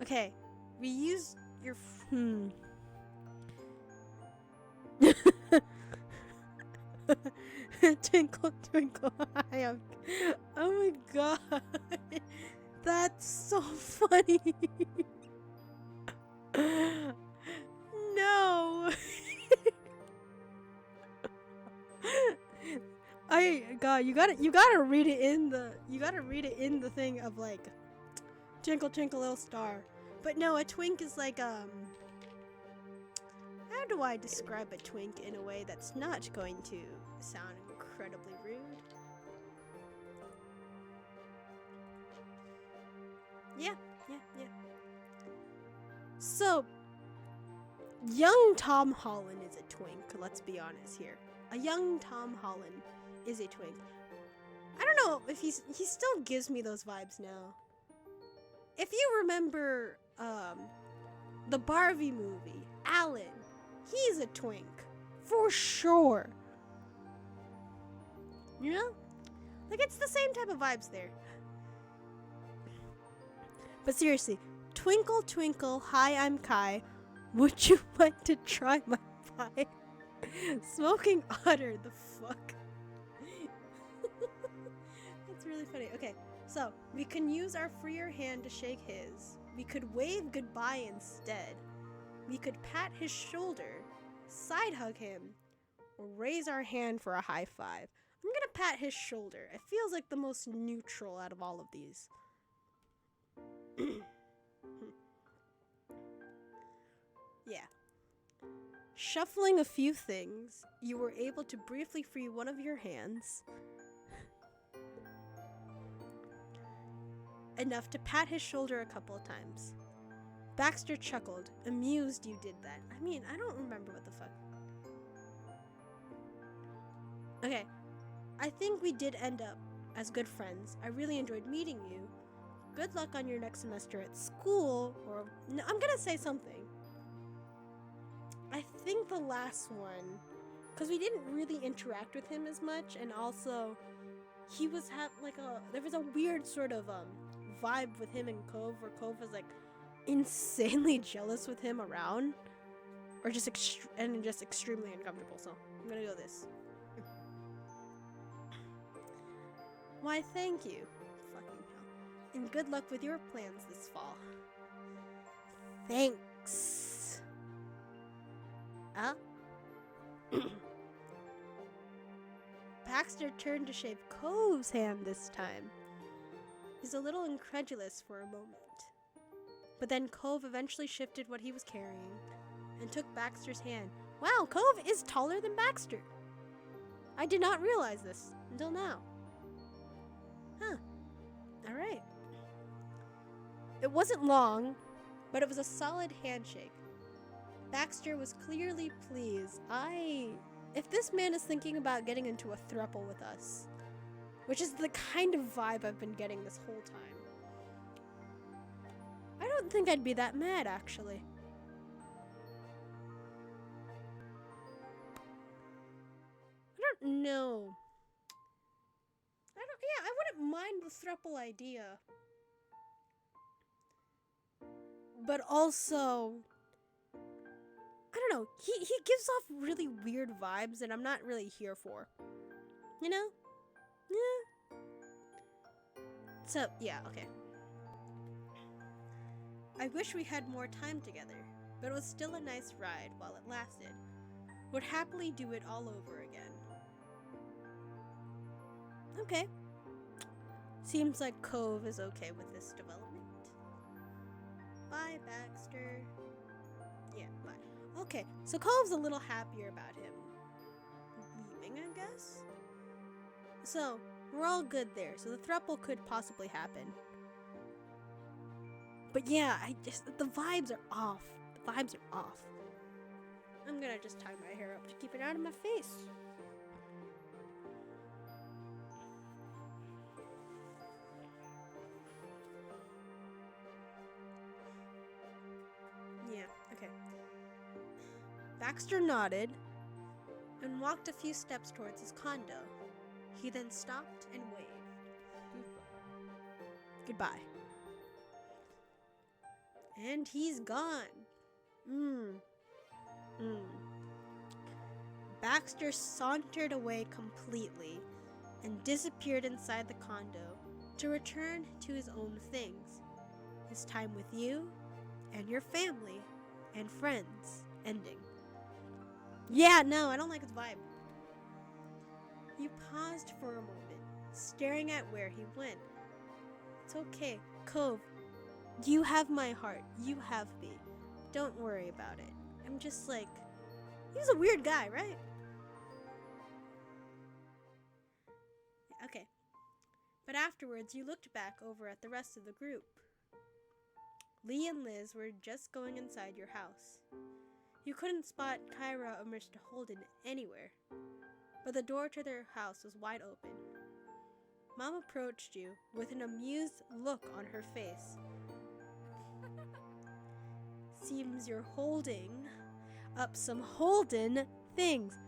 Okay, we use your Twinkle, twinkle, I am. Oh my god, that's so funny. No. You gotta read it in the thing of like twinkle twinkle little star. But no, a twink is like how do I describe a twink in a way that's not going to sound incredibly rude? Yeah. So, young Tom Holland is a twink, let's be honest here. A young Tom Holland is a twink. I don't know if he still gives me those vibes now. If you remember the Barbie movie, Alan, he's a twink. For sure. You know? Like, it's the same type of vibes there. But seriously, twinkle, twinkle, hi, I'm Kai. Would you like to try my pie? Smoking otter, the fuck? That's really funny. Okay, so we can use our freer hand to shake his. We could wave goodbye instead. We could pat his shoulder, side hug him, or raise our hand for a high five. I'm gonna pat his shoulder. It feels like the most neutral out of all of these. Yeah. Shuffling a few things, you were able to briefly free one of your hands. enough to pat his shoulder a couple of times. Baxter chuckled, amused you did that. I mean, I don't remember what the fuck. Okay, I think we did end up as good friends. I really enjoyed meeting you. Good luck on your next semester at school, or no, I'm gonna say something. I think the last one, because we didn't really interact with him as much, and also he was there was a weird sort of vibe with him and Cove, where Cove was like insanely jealous with him around, or just extremely uncomfortable. So I'm gonna go this. Why, thank you. Fucking hell. And good luck with your plans this fall. Thanks. Baxter turned to shake Cove's hand this time. He's a little incredulous for a moment. But then Cove eventually shifted what he was carrying and took Baxter's hand. Wow, Cove is taller than Baxter. I did not realize this until now. Huh. Alright. It wasn't long, but it was a solid handshake. Baxter was clearly pleased. If this man is thinking about getting into a throuple with us, which is the kind of vibe I've been getting this whole time, I don't think I'd be that mad, actually. I don't know. I wouldn't mind the throuple idea. But also, I don't know, he gives off really weird vibes that I'm not really here for. You know? Yeah. So, yeah, okay. I wish we had more time together, but it was still a nice ride while it lasted. Would happily do it all over again. Okay. Seems like Cove is okay with this development. Bye, Baxter. Yeah, bye. Okay, so Cove's a little happier about him leaving, I guess? So, we're all good there, so the throuple could possibly happen. But yeah, the vibes are off. The vibes are off. I'm gonna just tie my hair up to keep it out of my face. Yeah, okay. Baxter nodded and walked a few steps towards his condo. He then stopped and waved. Goodbye. And he's gone. Baxter sauntered away completely and disappeared inside the condo to return to his own things. His time with you and your family and friends ending. Yeah, no, I don't like his vibe. You paused for a moment, staring at where he went. It's okay, Cove. You have my heart. You have me. Don't worry about it. I'm just like, he's a weird guy, right? Okay. But afterwards, you looked back over at the rest of the group. Lee and Liz were just going inside your house. You couldn't spot Kyra or Mr. Holden anywhere, but the door to their house was wide open. Mom approached you with an amused look on her face. Seems you're holding up some Holden things.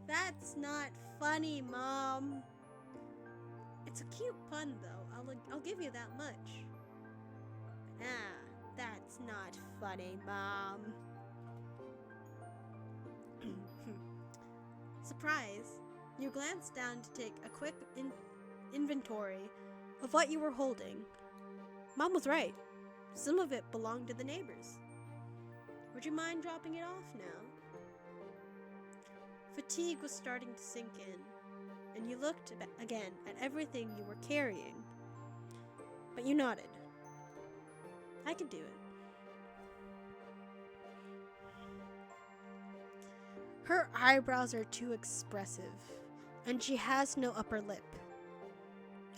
That's not funny, Mom. It's a cute pun, though. I'll give you that much. That's not funny, Mom. Surprise! You glanced down to take a quick inventory of what you were holding. Mom was right. Some of it belonged to the neighbors. Would you mind dropping it off now? Fatigue was starting to sink in, and you looked again at everything you were carrying. But you nodded. I could do it. Her eyebrows are too expressive, and she has no upper lip.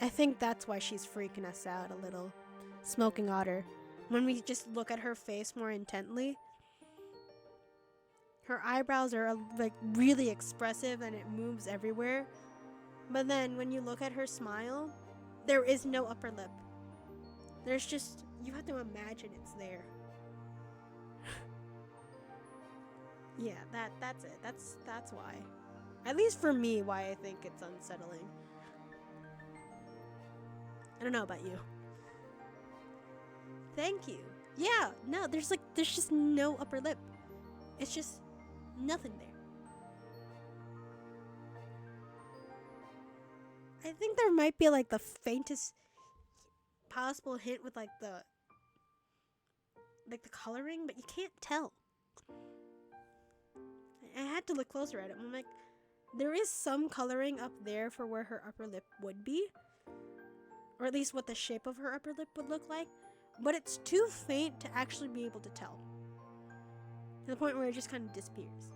I think that's why she's freaking us out a little. smoking otter. When we just look at her face more intently, her eyebrows are like really expressive and it moves everywhere. But then when you look at her smile, there is no upper lip. There's just, you have to imagine it's there. Yeah, that's it. That's why. At least for me, why I think it's unsettling. I don't know about you. Thank you. Yeah, no, there's just no upper lip. It's just nothing there. I think there might be like the faintest possible hint with like the coloring, but you can't tell. I had to look closer at it. I'm like, there is some coloring up there for where her upper lip would be, or at least what the shape of her upper lip would look like, but it's too faint to actually be able to tell, to the point where it just kind of disappears.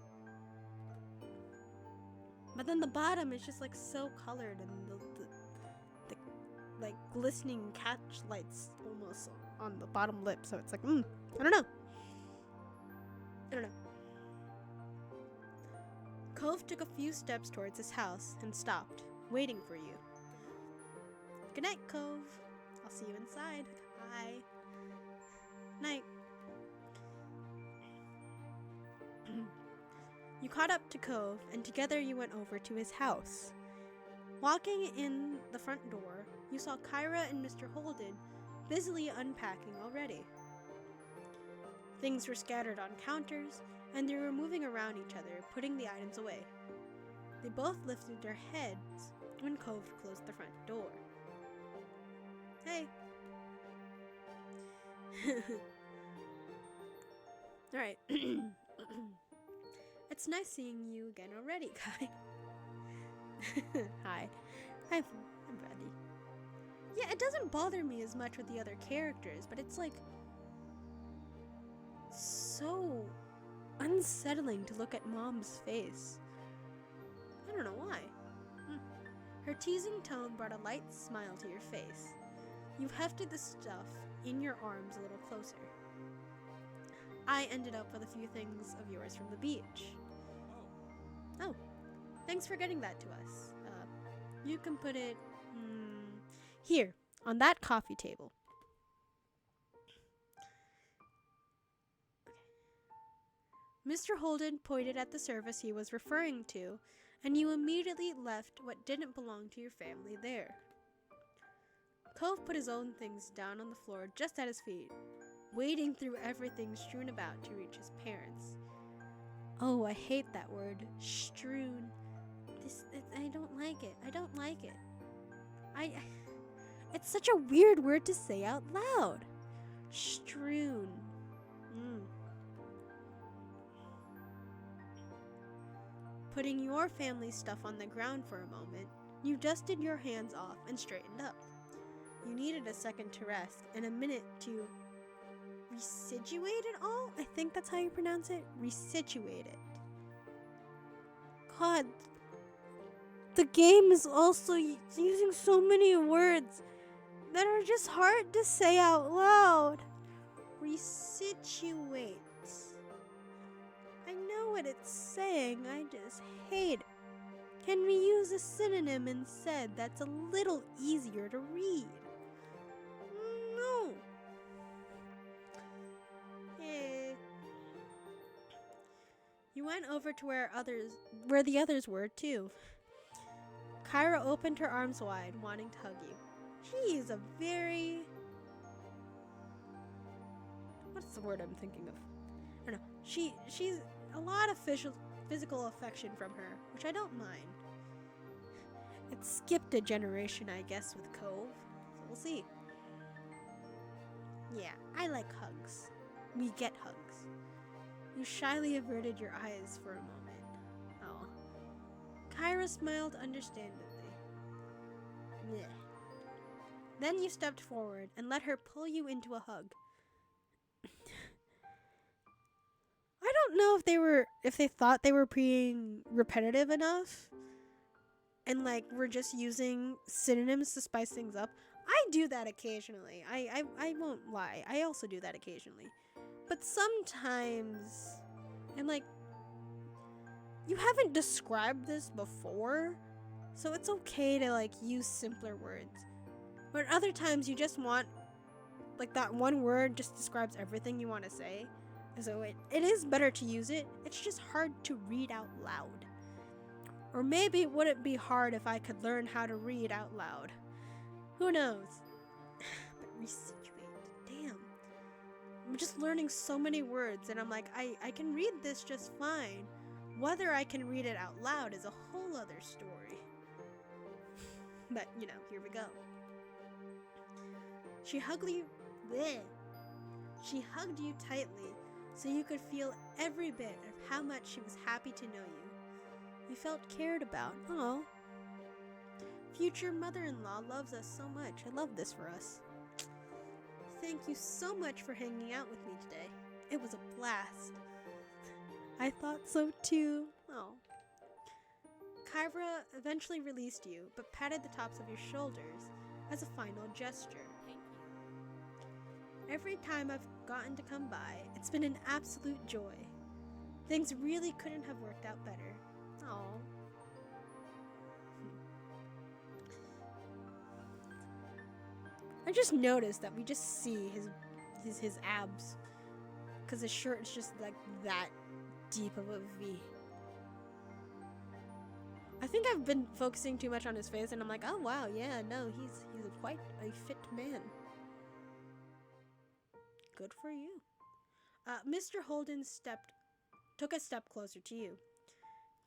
But then the bottom is just like so colored, and the like glistening catch lights almost on the bottom lip, so it's like, I don't know. Cove took a few steps towards his house and stopped, waiting for you. Good night, Cove. I'll see you inside. Bye. Night. You caught up to Cove, and together you went over to his house. Walking in the front door, you saw Kyra and Mr. Holden busily unpacking already. Things were scattered on counters, and they were moving around each other, putting the items away. They both lifted their heads when Cove closed the front door. Hey. Alright. It's nice seeing you again already, Kai. Hi. I'm ready. Yeah, it doesn't bother me as much with the other characters, but it's like so unsettling to look at Mom's face. I don't know why. Her teasing tone brought a light smile to your face. You hefted the stuff in your arms a little closer. I ended up with a few things of yours from the beach. Oh, thanks for getting that to us. You can put it here, on that coffee table. Mr. Holden pointed at the service he was referring to, and you immediately left what didn't belong to your family there. Cove put his own things down on the floor just at his feet, wading through everything strewn about to reach his parents. Oh, I hate that word, strewn. I don't like it. I don't like it. It's such a weird word to say out loud. Strewn. Putting your family's stuff on the ground for a moment, you dusted your hands off and straightened up. You needed a second to rest and a minute to resituate it all? I think that's how you pronounce it. Resituate it. God, the game is also using so many words that are just hard to say out loud. Resituate. I know what it's saying, I just hate it. Can we use a synonym instead that's a little easier to read? No. You went over to where the others were too. Kyra opened her arms wide, wanting to hug you. She is a very... What's the word I'm thinking of? I don't know. She's a lot of physical affection from her, which I don't mind. It skipped a generation, I guess, with Cove, so we'll see. Yeah, I like hugs. We get hugs. You shyly averted your eyes for a moment. Oh. Kyra smiled understandingly. Blech. Then you stepped forward and let her pull you into a hug. I don't know if they thought they were being repetitive enough and like we're just using synonyms to spice things up. I do that occasionally. I won't lie. I also do that occasionally. But sometimes I'm like, you haven't described this before, so it's okay to like use simpler words. But other times you just want like that one word just describes everything you want to say. So it is better to use it. It's just hard to read out loud. Or maybe it wouldn't be hard if I could learn how to read out loud. Who knows? But resituate, damn. I'm just learning so many words and I'm like, I can read this just fine. Whether I can read it out loud is a whole other story. But, you know, here we go. She hugged you tightly so you could feel every bit of how much she was happy to know you. You felt cared about. Oh. Future mother-in-law loves us so much. I love this for us. Thank you so much for hanging out with me today. It was a blast. I thought so too. Oh. Kyra eventually released you, but patted the tops of your shoulders as a final gesture. Thank you. Every time I've gotten to come by, it's been an absolute joy. Things really couldn't have worked out better. Aww. I just noticed that we just see his abs, because his shirt is just like that deep of a V. I think I've been focusing too much on his face, and I'm like, oh wow, yeah, no, he's quite a fit man. Good for you. Mr. Holden took a step closer to you.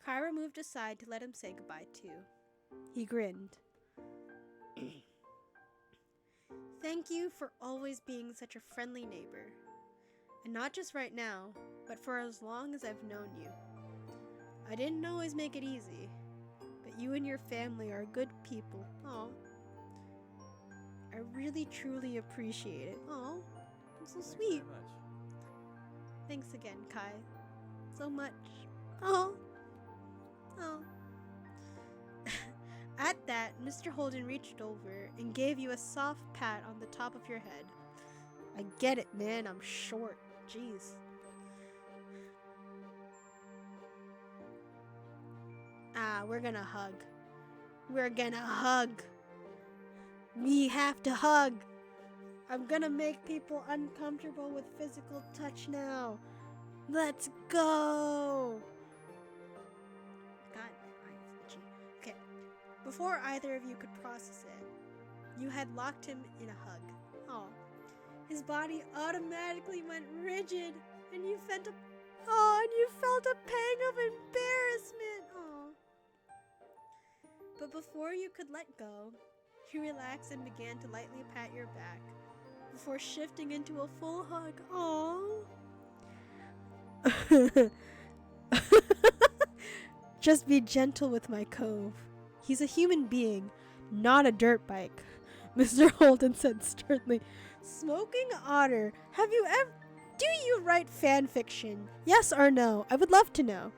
Kyra moved aside to let him say goodbye too. He grinned. Thank you for always being such a friendly neighbor. And not just right now, but for as long as I've known you. I didn't always make it easy, but you and your family are good people. Aw. I really truly appreciate it. Aw, I'm so sweet. Very much. Thanks again, Kai. So much. Oh. Oh. At that, Mr. Holden reached over and gave you a soft pat on the top of your head. I get it, man. I'm short. Jeez. We're gonna hug. We're gonna hug. We have to hug. I'm gonna make people uncomfortable with physical touch now. Let's go. God, my eyes itchy. Okay. Before either of you could process it, you had locked him in a hug. Aw. His body automatically went rigid, and you felt a pang of embarrassment. Aw. But before you could let go, he relaxed and began to lightly pat your back, before shifting into a full hug. Aww. Just be gentle with my Cove. He's a human being, not a dirt bike, Mr. Holden said sternly. Smoking Otter, do you write fan fiction? Yes or no? I would love to know.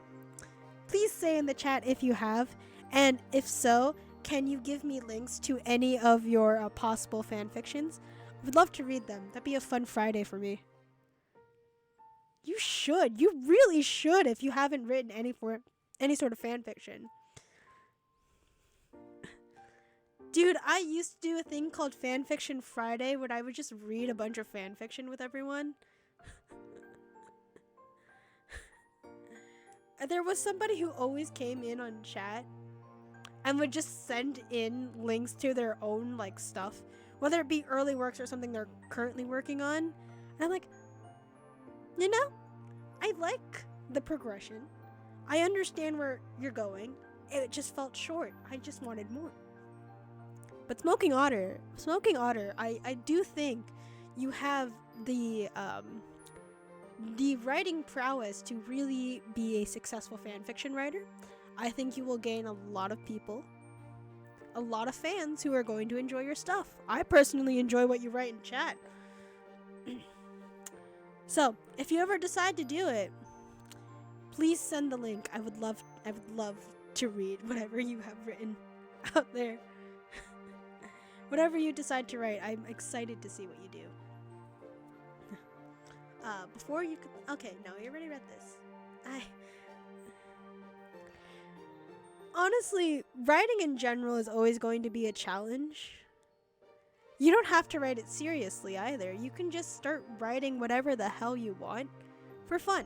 Please say in the chat if you have, and if so, can you give me links to any of your possible fan fictions? I would love to read them. That'd be a fun Friday for me. You should. You really should if you haven't written any sort of fan fiction. Dude, I used to do a thing called Fan Fiction Friday where I would just read a bunch of fan fiction with everyone. There was somebody who always came in on chat and would just send in links to their own like stuff, whether it be early works or something they're currently working on. And I'm like, you know, I like the progression. I understand where you're going. It just felt short. I just wanted more. But Smoking Otter, I do think you have the writing prowess to really be a successful fanfiction writer. I think you will gain a lot of people, a lot of fans who are going to enjoy your stuff. I personally enjoy what you write in chat. So, if you ever decide to do it, please send the link. I would love to read whatever you have written out there. Whatever you decide to write, I'm excited to see what you do. Before you could... Okay, no, you already read this. Honestly, writing in general is always going to be a challenge. You don't have to write it seriously either. You can just start writing whatever the hell you want for fun.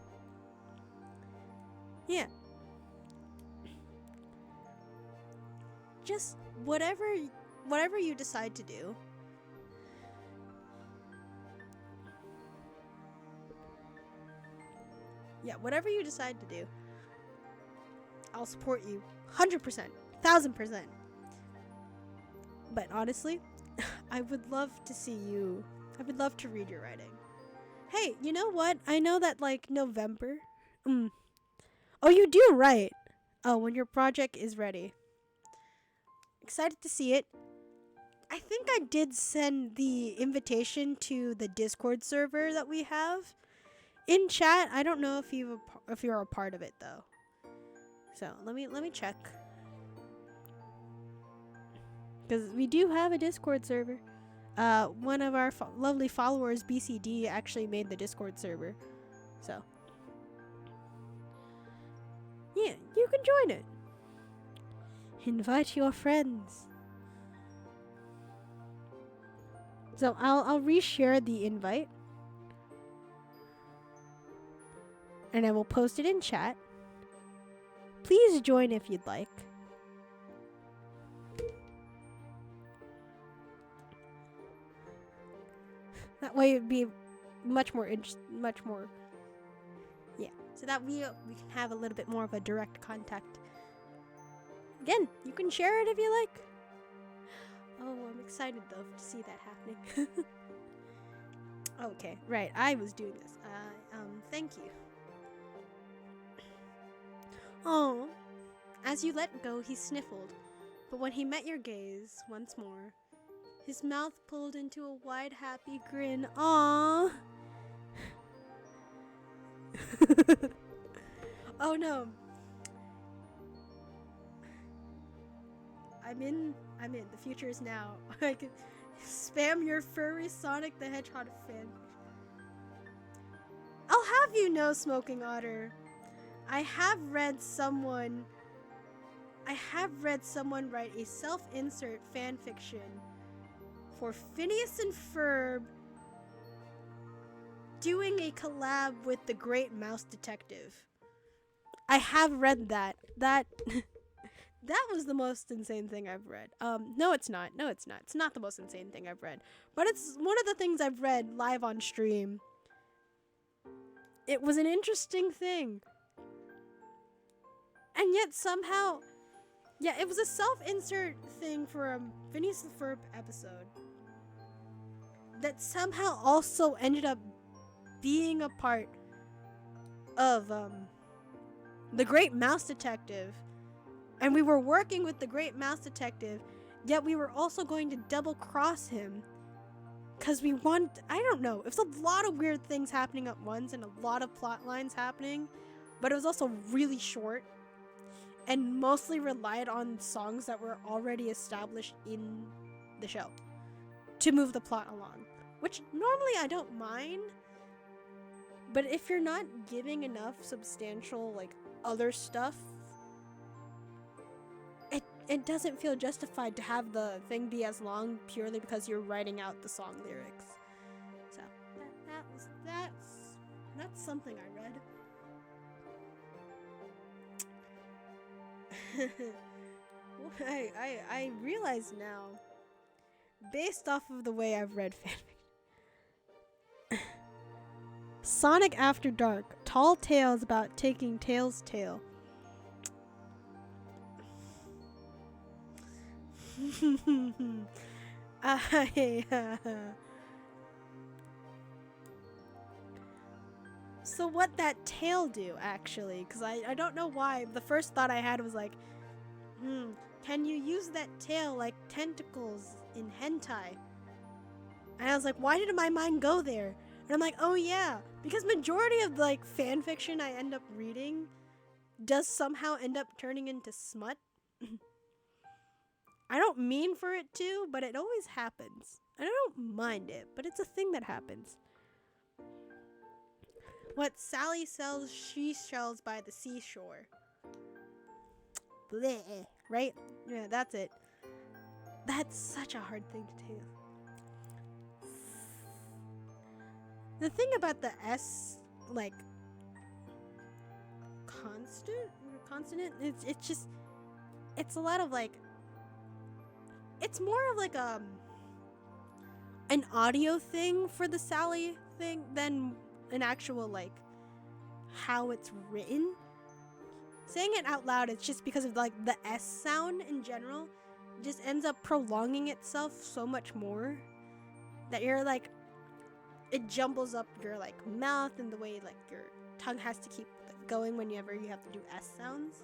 Yeah. Just whatever you decide to do. Yeah, whatever you decide to do, I'll support you 100%, 1000%. But honestly, I would love to see you. I would love to read your writing. Hey, you know what? I know that like November. Oh, you do write. Oh, when your project is ready. Excited to see it. I think I did send the invitation to the Discord server that we have in chat. I don't know if you're a part of it though. So let me check, because we do have a Discord server. One of our lovely followers, BCD, actually made the Discord server. So yeah, you can join it. Invite your friends. So I'll reshare the invite, and I will post it in chat. Please join if you'd like. That way it'd be much more. Yeah. So that we can have a little bit more of a direct contact. Again, you can share it if you like. Oh, I'm excited though to see that happening. Okay, right. I was doing this. Thank you. Oh, as you let go, he sniffled, but when he met your gaze once more, his mouth pulled into a wide, happy grin. Aww. Oh no. I'm in. The future is now. I can spam your furry Sonic the Hedgehog fan. I'll have you know, Smoking Otter, I have read someone write a self-insert fanfiction for Phineas and Ferb doing a collab with the Great Mouse Detective. I have read that. That was the most insane thing I've read. No, it's not. It's not the most insane thing I've read. But it's one of the things I've read live on stream. It was an interesting thing. And yet somehow... Yeah, it was a self-insert thing for a Phineas and Ferb episode that somehow also ended up being a part of the Great Mouse Detective. And we were working with the Great Mouse Detective, yet we were also going to double cross him. Because we want... I don't know. It was a lot of weird things happening at once and a lot of plot lines happening. But it was also really short. And mostly relied on songs that were already established in the show to move the plot along. Which normally I don't mind. But if you're not giving enough substantial, like, other stuff, it doesn't feel justified to have the thing be as long purely because you're writing out the song lyrics. So that's something I read. I realize now, based off of the way I've read fanfic, Sonic After Dark, tall tales about taking Tails' tail. So what that tail do, actually? Because I don't know why. The first thought I had was like, can you use that tail like tentacles in hentai? And I was like, why did my mind go there? And I'm like, oh yeah, because majority of like fan fiction I end up reading does somehow end up turning into smut. I don't mean for it to, but it always happens. I don't mind it, but it's a thing that happens. What Sally sells, she sells by the seashore. Bleh, right? Yeah, that's it. That's such a hard thing to do. The thing about the S, like, consonant, it's just, it's a lot of, like, it's more of, like, an audio thing for the Sally thing than an actual, like, how it's written. Saying it out loud, it's just because of, like, the S sound in general just ends up prolonging itself so much more that you're, like, it jumbles up your, like, mouth and the way, like, your tongue has to keep going whenever you have to do S sounds.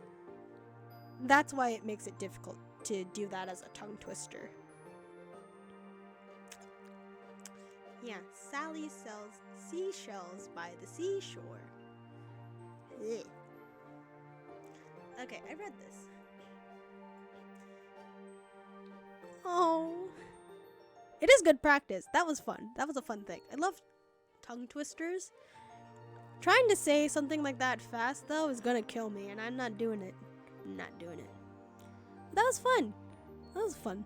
That's why it makes it difficult to do that as a tongue twister. Yeah, Sally sells seashells by the seashore. Ugh. Okay, I read this. Oh. It is good practice. That was fun. That was a fun thing. I love tongue twisters. Trying to say something like that fast, though, is gonna kill me, and I'm not doing it. I'm not doing it. That was fun. That was fun.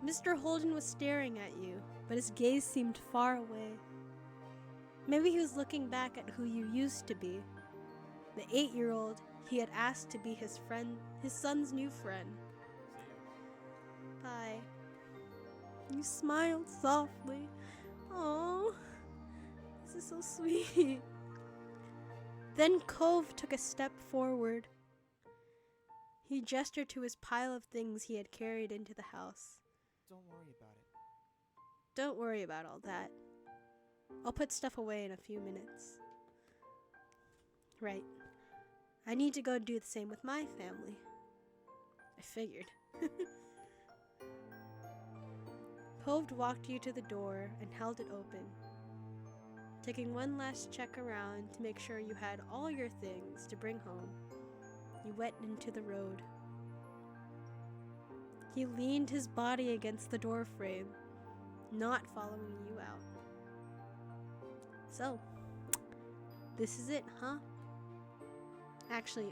Mr. Holden was staring at you, but his gaze seemed far away. Maybe he was looking back at who you used to be. The 8-year-old he had asked to be his friend, his son's new friend. Bye. You smiled softly. Oh, this is so sweet. Then Cove took a step forward. He gestured to his pile of things he had carried into the house. Don't worry about it. Don't worry about all that. I'll put stuff away in a few minutes. Right. I need to go do the same with my family. I figured. Cove walked you to the door and held it open. Taking one last check around to make sure you had all your things to bring home, you went into the road. He leaned his body against the door frame, not following you out. So, this is it, huh? Actually,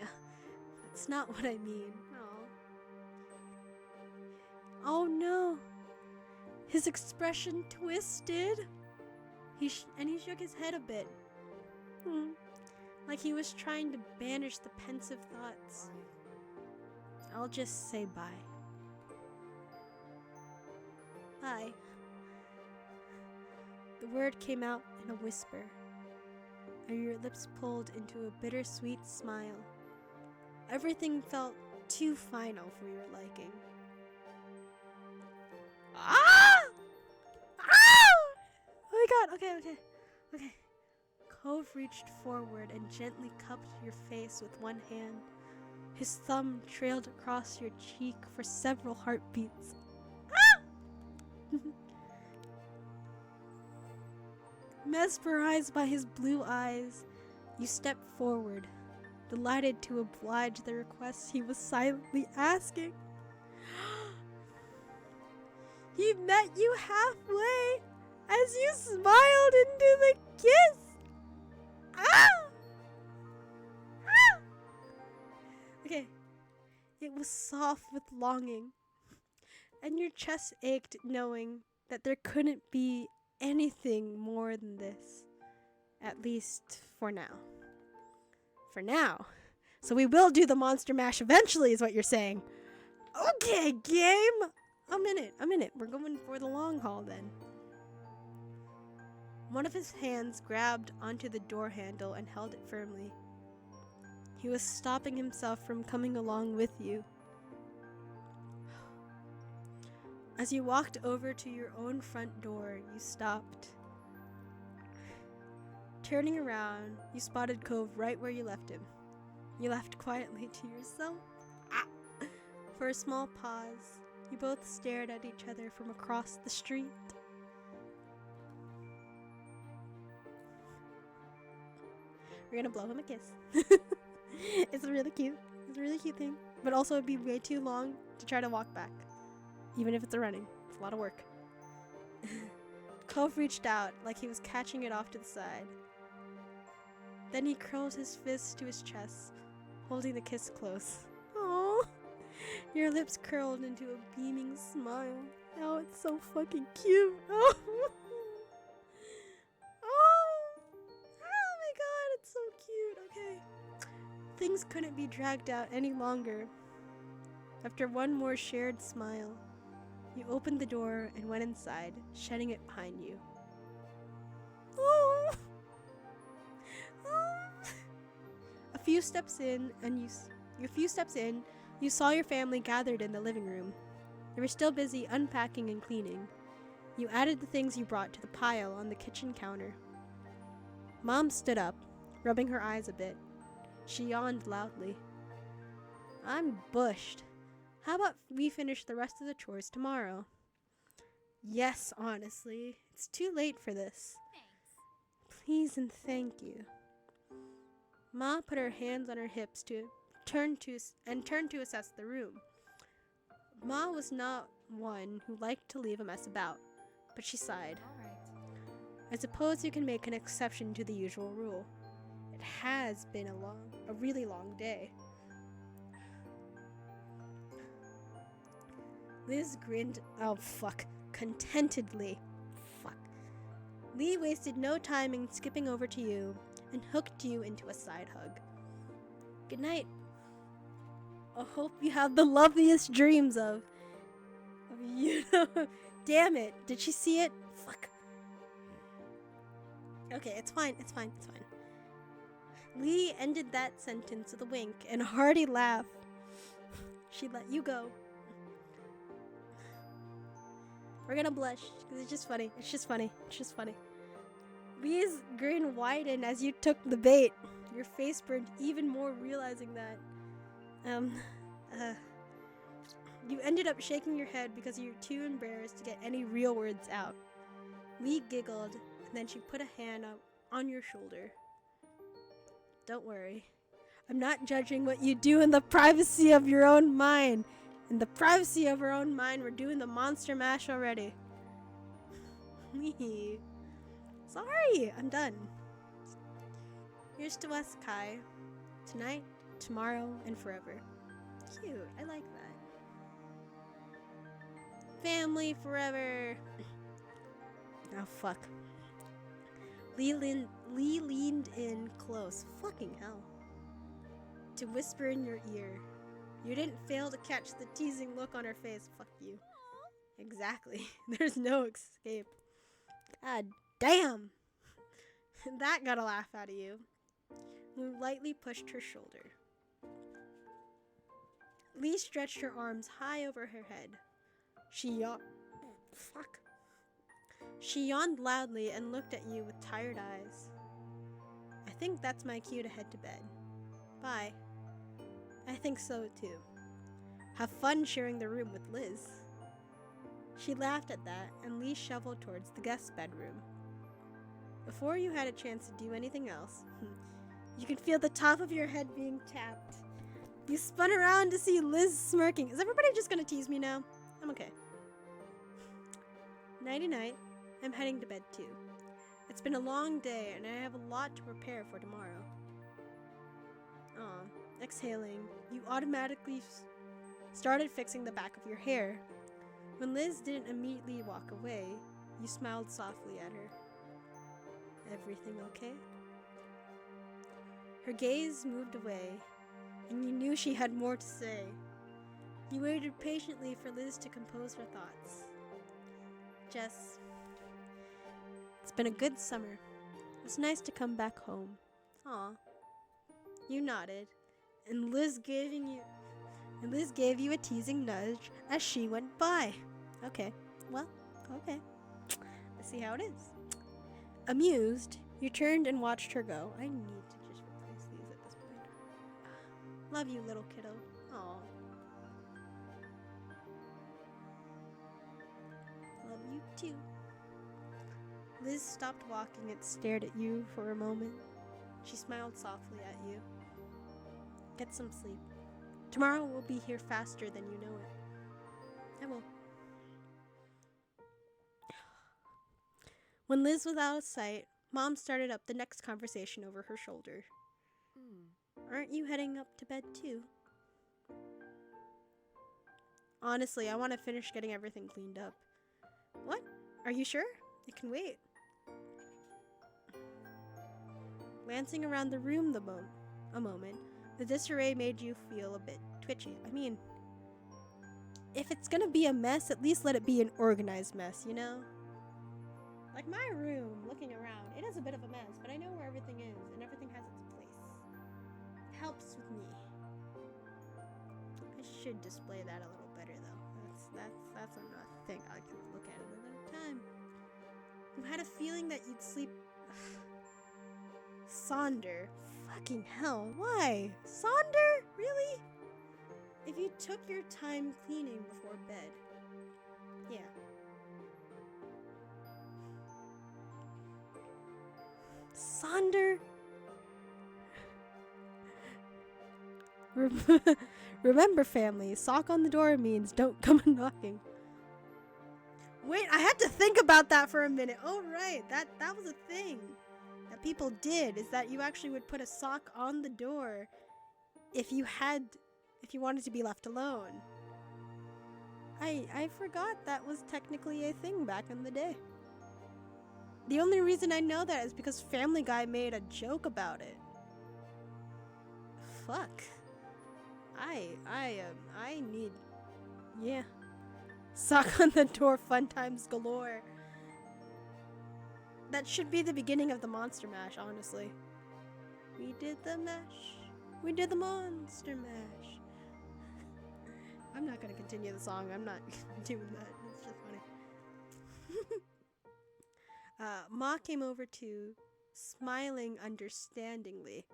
that's not what I mean. Oh no! His expression twisted. He shook his head a bit. Like he was trying to banish the pensive thoughts. I'll just say bye. Bye. The word came out in a whisper, and your lips pulled into a bittersweet smile. Everything felt too final for your liking. Ah! Ah! Oh my god, okay. Cove reached forward and gently cupped your face with one hand. His thumb trailed across your cheek for several heartbeats. Ah! Mesmerized by his blue eyes, you stepped forward, delighted to oblige the request he was silently asking. He met you halfway as you smiled into the kiss. Ah! Ah! Okay. It was soft with longing, and your chest ached knowing that there couldn't be anything more than this. At least for now. For now. So we will do the Monster Mash eventually, is what you're saying. Okay, game! I'm in it. We're going for the long haul then. One of his hands grabbed onto the door handle and held it firmly. He was stopping himself from coming along with you. As you walked over to your own front door, you stopped. Turning around, you spotted Cove right where you left him. You laughed quietly to yourself. Ah! For a small pause, you both stared at each other from across the street. We're gonna blow him a kiss. It's really cute. It's a really cute thing. But also it'd be way too long to try to walk back. Even if it's running. It's a lot of work. Cove reached out like he was catching it off to the side. Then he curled his fist to his chest, holding the kiss close. Oh, your lips curled into a beaming smile. Oh, it's so fucking cute. Oh, oh my god, it's so cute. Okay. Things couldn't be dragged out any longer. After one more shared smile, you opened the door and went inside, shutting it behind you. Oh. A few steps in, you saw your family gathered in the living room. They were still busy unpacking and cleaning. You added the things you brought to the pile on the kitchen counter. Mom stood up, rubbing her eyes a bit. She yawned loudly. I'm bushed. How about we finish the rest of the chores tomorrow? Yes, honestly. It's too late for this. Thanks. Please and thank you. Ma put her hands on her hips to turn to assess the room. Ma was not one who liked to leave a mess about, but she sighed. All right. I suppose you can make an exception to the usual rule. It has been a really long day. Liz grinned, contentedly. Fuck. Lee wasted no time in skipping over to you and hooked you into a side hug. Good night. I hope you have the loveliest dreams of you. Damn it. Did she see it? Fuck. Okay, it's fine. Lee ended that sentence with a wink and a hearty laugh. She let you go. We're gonna blush, because it's just funny. Lee's grin widened as you took the bait. Your face burned even more realizing that. You ended up shaking your head because you were too embarrassed to get any real words out. Lee giggled, and then she put a hand up on your shoulder. Don't worry. I'm not judging what you do in the privacy of your own mind. In the privacy of our own mind, we're doing the monster mash already. Sorry, I'm done. Here's to us, Kai. Tonight, tomorrow, and forever. Cute, I like that. Family forever. Oh, fuck. Lee leaned in close. Fucking hell. To whisper in your ear. You didn't fail to catch the teasing look on her face. Fuck you. Exactly. There's no escape. God damn. That got a laugh out of you. Lou lightly pushed her shoulder. Lee stretched her arms high over her head. She yawned loudly and looked at you with tired eyes. I think that's my cue to head to bed. Bye. I think so too. Have fun sharing the room with Liz. She laughed at that, and Lee shuffled towards the guest bedroom. Before you had a chance to do anything else, you could feel the top of your head being tapped. You spun around to see Liz smirking. Is everybody just gonna tease me now? I'm okay. Nighty-night. I'm heading to bed too. It's been a long day, and I have a lot to prepare for tomorrow. Exhaling, you automatically started fixing the back of your hair. When Liz didn't immediately walk away, you smiled softly at her. Everything okay? Her gaze moved away, and you knew she had more to say. You waited patiently for Liz to compose her thoughts. Jess, it's been a good summer. It's nice to come back home. Aw. You nodded, and Liz gave you a teasing nudge as she went by. Okay. I see how it is. Amused, you turned and watched her go. I need to just replace these at this point. Love you, little kiddo. Aw. Love you too. Liz stopped walking and stared at you for a moment. She smiled softly at you. Get some sleep. Tomorrow we'll be here faster than you know it. I will. When Liz was out of sight, Mom started up the next conversation over her shoulder. Aren't you heading up to bed too? Honestly, I want to finish getting everything cleaned up. What? Are you sure? It can wait. Glancing around the room a moment, the disarray made you feel a bit twitchy. I mean, if it's gonna be a mess, at least let it be an organized mess, you know? Like my room, looking around, it is a bit of a mess, but I know where everything is, and everything has its place. It helps with me. I should display that a little better, though. That's another thing I can look at another time. You had a feeling that you'd sleep. Sonder. Fucking hell. Why? Sonder? Really? If you took your time cleaning before bed. Yeah. Sonder? Remember, family, sock on the door means don't come knocking. Wait, I had to think about that for a minute. Oh, right. That was a thing that people did, is that you actually would put a sock on the door if you wanted to be left alone. I forgot that was technically a thing back in the day. The only reason I know that is because Family Guy made a joke about it. Fuck. I need, yeah. Sock on the door, fun times galore. That should be the beginning of the Monster Mash, honestly. We did the mash. We did the Monster Mash. I'm not gonna continue the song. I'm not doing that. It's just funny. Ma came over too, smiling understandingly.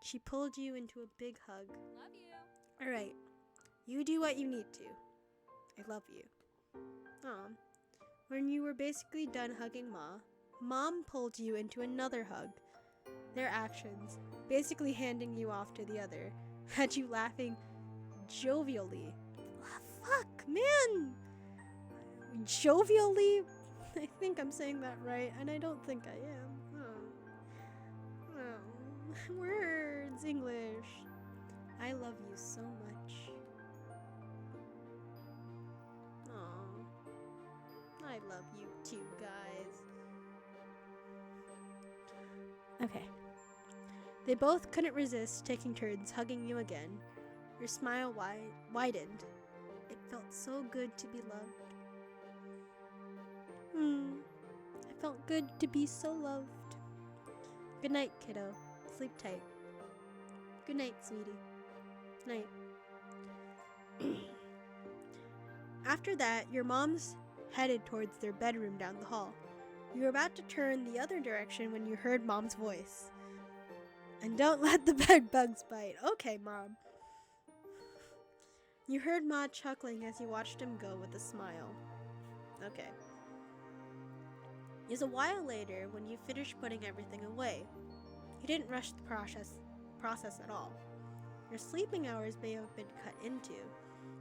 She pulled you into a big hug. Love you. Alright, you do what you need to. I love you. Aw. When you were basically done hugging Ma, Mom pulled you into another hug. Their actions, basically handing you off to the other, had you laughing jovially. Fuck, man! Jovially? I think I'm saying that right, and I don't think I am. Oh. Words, English. I love you so much. Aw. I love you too, guys. Okay. They both couldn't resist taking turns hugging you again. Your smile widened. It felt so good to be loved. I felt good to be so loved. Good night, kiddo. Sleep tight. Good night, sweetie. Night. After that, your moms headed towards their bedroom down the hall. You were about to turn the other direction when you heard Mom's voice. And don't let the bed bugs bite. Okay, Mom. You heard Ma chuckling as you watched him go with a smile. Okay. It was a while later when you finished putting everything away. You didn't rush the process at all. Your sleeping hours may have been cut into,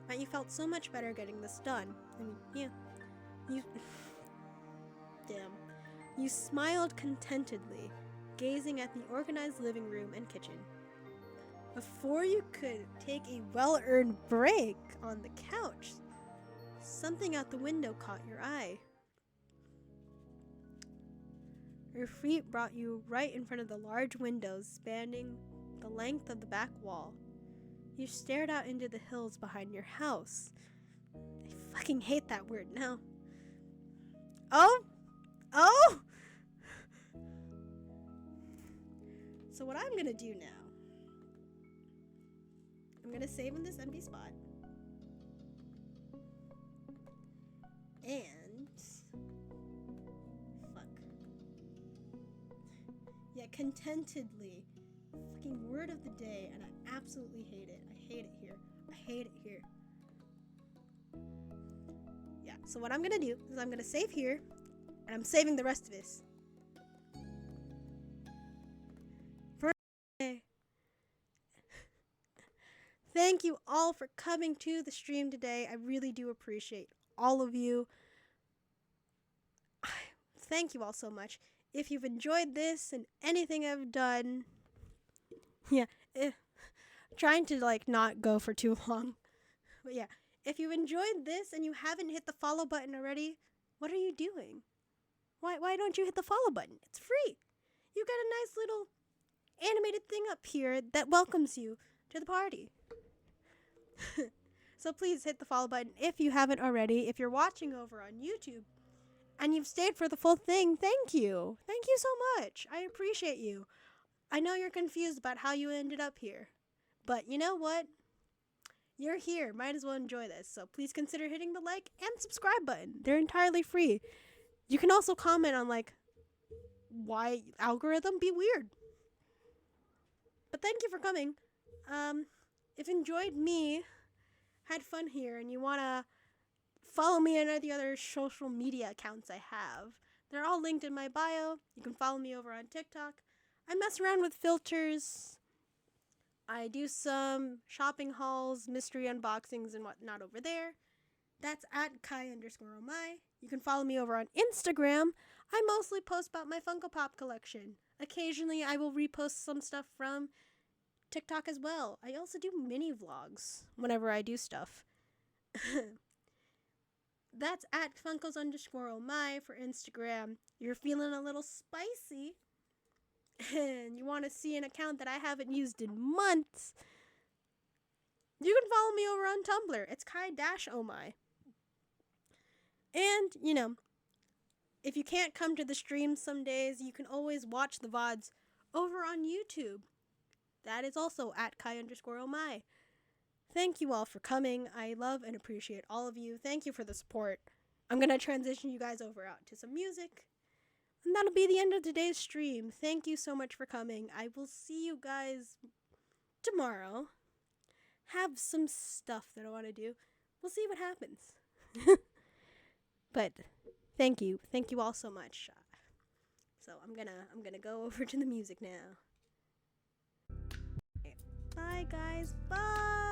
but you felt so much better getting this done. I mean, yeah. You... Damn. You smiled contentedly, gazing at the organized living room and kitchen. Before you could take a well-earned break on the couch, something out the window caught your eye. Your feet brought you right in front of the large windows spanning the length of the back wall. You stared out into the hills behind your house. I fucking hate that word now. Oh! Oh! So what I'm gonna do now, I'm gonna save in this empty spot. And fuck. Yeah, contentedly. Fucking word of the day, and I absolutely hate it. I hate it here. I hate it here. Yeah, so what I'm gonna do is I'm gonna save here, and I'm saving the rest of this. Thank you all for coming to the stream today. I really do appreciate all of you. Thank you all so much. If you've enjoyed this and anything I've done, yeah, trying to like not go for too long. But yeah, if you've enjoyed this and you haven't hit the follow button already, what are you doing? Why don't you hit the follow button? It's free. You got a nice little animated thing up here that welcomes you to the party. So please hit the follow button if you haven't already. If you're watching over on YouTube and you've stayed for the full thing, thank you. Thank you so much. I appreciate you. I know you're confused about how you ended up here. But you know what? You're here. Might as well enjoy this. So please consider hitting the like and subscribe button. They're entirely free. You can also comment on like why algorithm be weird. But thank you for coming. If you enjoyed me, had fun here, and you want to follow me on the other social media accounts I have, they're all linked in my bio. You can follow me over on TikTok. I mess around with filters. I do some shopping hauls, mystery unboxings, and whatnot over there. That's at Kai_Omai. You can follow me over on Instagram. I mostly post about my Funko Pop collection. Occasionally, I will repost some stuff from TikTok as well. I also do mini vlogs whenever I do stuff. That's at Funkos_Omai for Instagram. You're feeling a little spicy and you want to see an account that I haven't used in months, you can follow me over on Tumblr. It's Kai-Omai. And, you know, if you can't come to the stream some days, you can always watch the VODs over on YouTube. That is also at Kai_Omai. Thank you all for coming. I love and appreciate all of you. Thank you for the support. I'm going to transition you guys over out to some music. And that'll be the end of today's stream. Thank you so much for coming. I will see you guys tomorrow. Have some stuff that I want to do. We'll see what happens. But thank you. Thank you all so much. So I'm gonna go over to the music now. Okay. Bye guys. Bye.